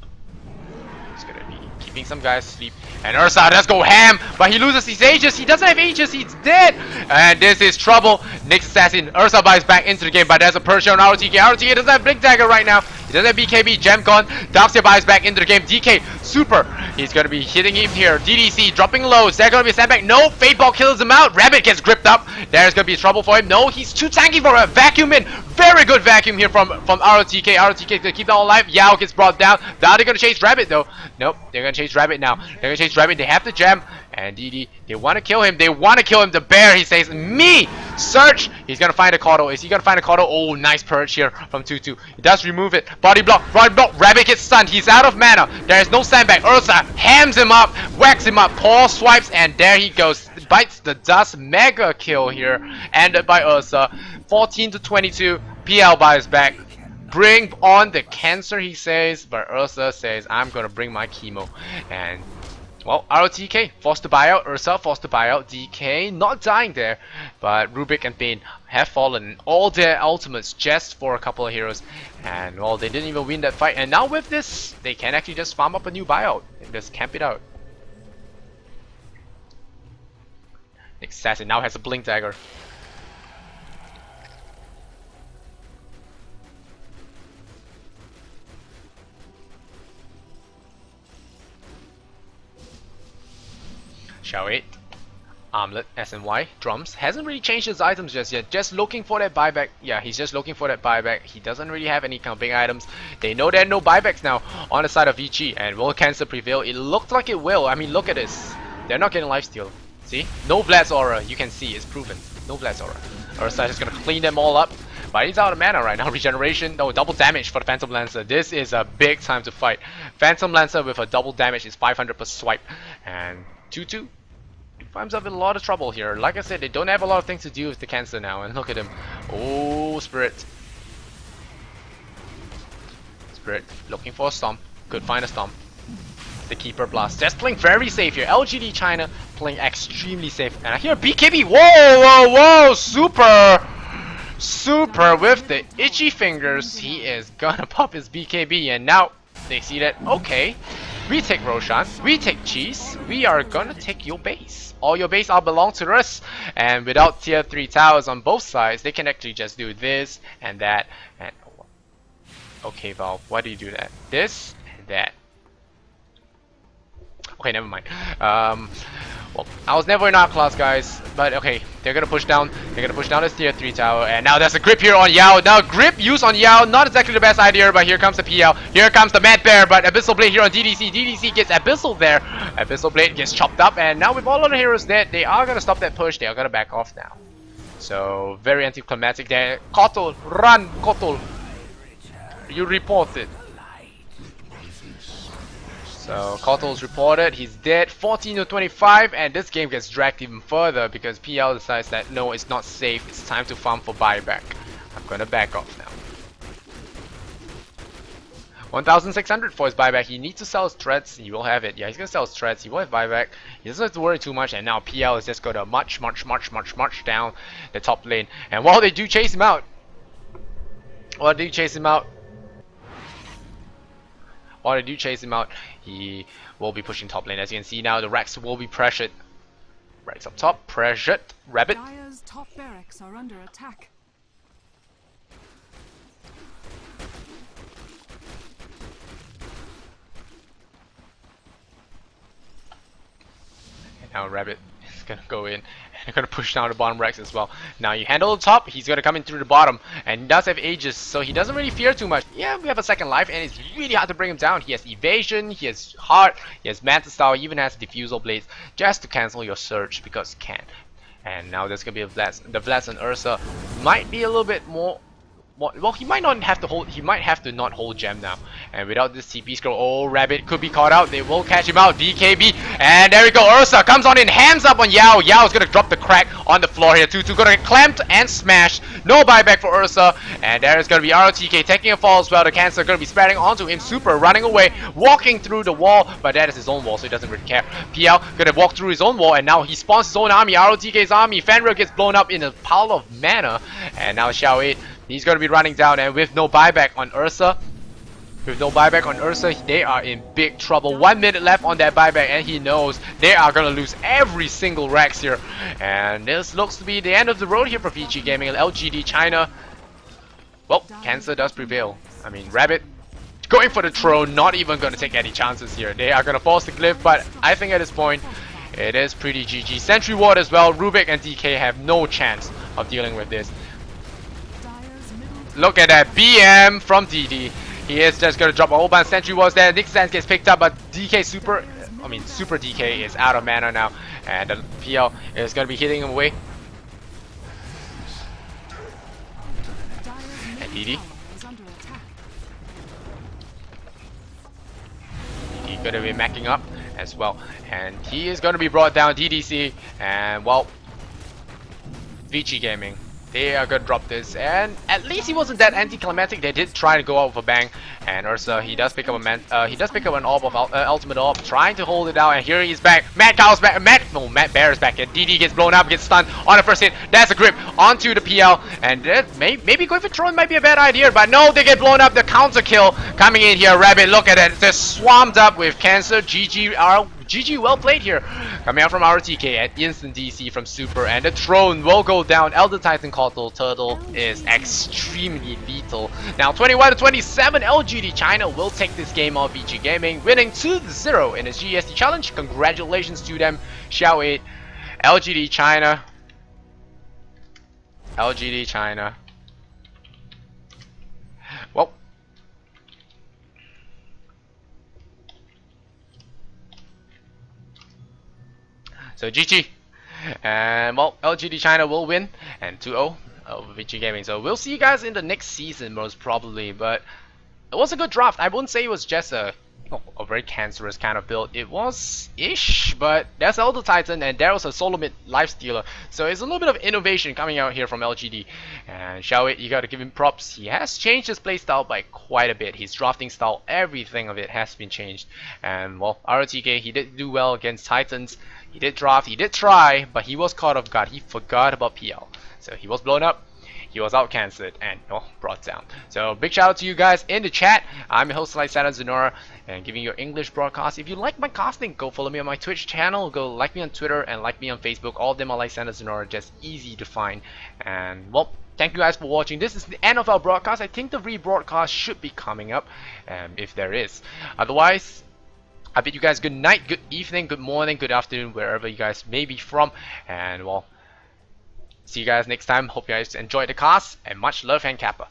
is gonna be keeping some guys asleep. And Ursa does go ham, but he loses his Aegis. He doesn't have Aegis, he's dead! And this is trouble. Nick Assassin, Ursa buys back into the game, but there's a Persia on ROTK. ROTK doesn't have Blink Dagger right now. He doesn't have BKB, Gem gone. Darkseer buys back into the game. DK, super. He's gonna be hitting him here. DDC dropping low. Is there gonna be a sandbag? No, Fate Ball kills him out. Rabbit gets gripped up. There's gonna be trouble for him. No, he's too tanky for a vacuum in. Very good vacuum here from ROTK. ROTK is gonna keep that all alive. Yao gets brought down. Now they're gonna chase Rabbit though. Nope, they're gonna chase Rabbit now. They're gonna chase Rabbit. They have the gem. And DD, they want to kill him. They want to kill him. The bear, he says, me! Search! He's gonna find a Caudal. Is he gonna find a Caudal? Oh, nice purge here from 2-2. He does remove it. Body block, body block. Rabbit gets stunned. He's out of mana. There is no sandbag. Ursa hams him up, whacks him up. Paul swipes, and there he goes. Bites the dust. Mega kill here. Ended by Ursa. 14 to 22. PL buys back. Bring on the cancer, he says. But Ursa says, I'm gonna bring my chemo. And well, ROTK forced to buy out, Ursa forced to buy out, DK not dying there, but Rubik and Bane have fallen. All their ultimates just for a couple of heroes, and well, they didn't even win that fight. And now with this, they can actually just farm up a new buyout and just camp it out. Nick Assassin now has a Blink Dagger. Shall it? Armlet, SNY, drums. Hasn't really changed his items just yet. Just looking for that buyback. Yeah, he's just looking for that buyback. He doesn't really have any kind of big items. They know there are no buybacks now on the side of Vici. And will cancer prevail? It looked like it will. I mean, look at this. They're not getting lifesteal. See? No Vlad's aura. You can see. It's proven. No Vlad's aura. Ursa is just gonna clean them all up. But he's out of mana right now. Regeneration. No, double damage for the Phantom Lancer. This is a big time to fight. Phantom Lancer with a double damage is 500 per swipe. And 2-2. Finds up in a lot of trouble here. Like I said, they don't have a lot of things to do with the cancer now. And look at him. Oh, Spirit. Spirit looking for a stomp. Could find a stomp. The Keeper Blast. Just playing very safe here. LGD China playing extremely safe. And I hear BKB. Whoa, whoa, whoa. Super. Super with the itchy fingers. He is gonna pop his BKB. And now they see that, okay, we take Roshan, we take Cheese, we are gonna take your base. All your base all belong to us, and without tier 3 towers on both sides, they can actually just do this and that. And okay, Valve, why do you do that? This and that. Okay, never mind. Well, I was never in our class, guys, but okay, they're gonna push down. They're gonna push down this tier 3 tower, and now there's a grip here on Yao. Now grip use on Yao, not exactly the best idea, but here comes the PL. Here comes the Mad Bear, but Abyssal Blade here on DDC. DDC gets Abyssal there. Abyssal Blade gets chopped up, and now with all of the heroes dead, they are gonna stop that push. They are gonna back off now. So very anticlimactic there. Kotal, run, Kotal. You report it. So So Kotal's reported, he's dead, 14 to 25, and this game gets dragged even further because PL decides that no, it's not safe, it's time to farm for buyback. I'm gonna back off now. 1,600 for his buyback. He needs to sell his threads. He will have it. Yeah, he's gonna sell his threads. He will have buyback. He doesn't have to worry too much. And now PL is just gonna march down the top lane. And while they do chase him out, he will be pushing top lane. As you can see now, the Rex will be pressured. Rex up top, pressured. Rabbit. Dire's top barracks are under attack. Now Rabbit is gonna go in and gonna push down the bottom Rex as well. Now you handle the top, he's gonna come in through the bottom, and he does have Aegis, so he doesn't really fear too much. Yeah, we have a second life, and it's really hard to bring him down. He has evasion, he has heart, he has Manta Style, he even has diffusal blades just to cancel your surge because he can. And now there's gonna be a Vlad. The Vlad and Ursa might be a little bit more. Well, he might not have to hold. He might have to not hold gem now. And without this TP scroll, oh, Rabbit could be caught out. They will catch him out. DKB, and there we go. Ursa comes on in, hands up on Yao. Yao's gonna drop the crack on the floor here. 2-2 gonna get clamped and smashed. No buyback for Ursa. And there is gonna be ROTK taking a fall as well. The cancer gonna be spreading onto him. Super running away, walking through the wall, but that is his own wall, so he doesn't really care. PL gonna walk through his own wall, and now he spawns his own army. ROTK's army. Fenrir gets blown up in a pile of mana, and now Xiao 8. He's going to be running down, and with no buyback on Ursa, they are in big trouble. 1 minute left on that buyback, and he knows they are going to lose every single Rex here. And this looks to be the end of the road here for Vici Gaming and LGD China. Well, Cancer does prevail. I mean, Rabbit going for the throne, not even going to take any chances here. They are going to force the glyph, but I think at this point, it is pretty GG. Sentry Ward as well. Rubik and DK have no chance of dealing with this. Look at that BM from DD. He is just gonna drop a whole bunch of sentry walls there. Nick Sands gets picked up, but Super DK is out of mana now, and the PL is gonna be hitting him away. And DD. He's gonna be macking up as well, and he is gonna be brought down. DDC, and well, Vici Gaming, they are gonna drop this, and at least he wasn't that anticlimactic. They did try to go out with a bang, and Ursa, he does pick up an orb of ultimate orb, trying to hold it down, and here he's back. Matt Cow's back. Matt Bear is back, and DD gets blown up, gets stunned on the first hit. That's a grip onto the PL, and maybe going for throwing might be a bad idea, but no, they get blown up. The counter kill coming in here. Rabbit, look at it, they're swamped up with cancer. GG, well played here. Coming out from RTK at instant DC from Super, and the throne will go down. Elder Titan Kotal Turtle is extremely lethal. Now 21-27, LGD China will take this game off Vici Gaming, winning 2-0 in the GEST challenge. Congratulations to them. Xiao 8, LGD China. Well, so GG, and well, LGD China will win, and 2-0 over Vici Gaming. So we'll see you guys in the next season most probably, but it was a good draft. I wouldn't say it was just a very cancerous kind of build. It was ish, but there's Elder Titan and there was a Solomid Lifestealer, so it's a little bit of innovation coming out here from LGD. And Xiao 8, you gotta give him props. He has changed his playstyle by quite a bit. His drafting style, everything of it has been changed. And well, ROTK, he did do well against Titans. He did draft, he did try, but he was caught off guard. He forgot about PL, so he was blown up. He was out canceled and brought down. So big shout out to you guys in the chat. I'm your host Alexander Zenora, and giving your English broadcast. If you like my casting, go follow me on my Twitch channel. Go like me on Twitter and like me on Facebook. All of them are Alexander Zenora, just easy to find. And well, thank you guys for watching. This is the end of our broadcast. I think the rebroadcast should be coming up, if there is. Otherwise, I bid you guys good night, good evening, good morning, good afternoon, wherever you guys may be from. And well, see you guys next time. Hope you guys enjoyed the cast, and much love and Kappa.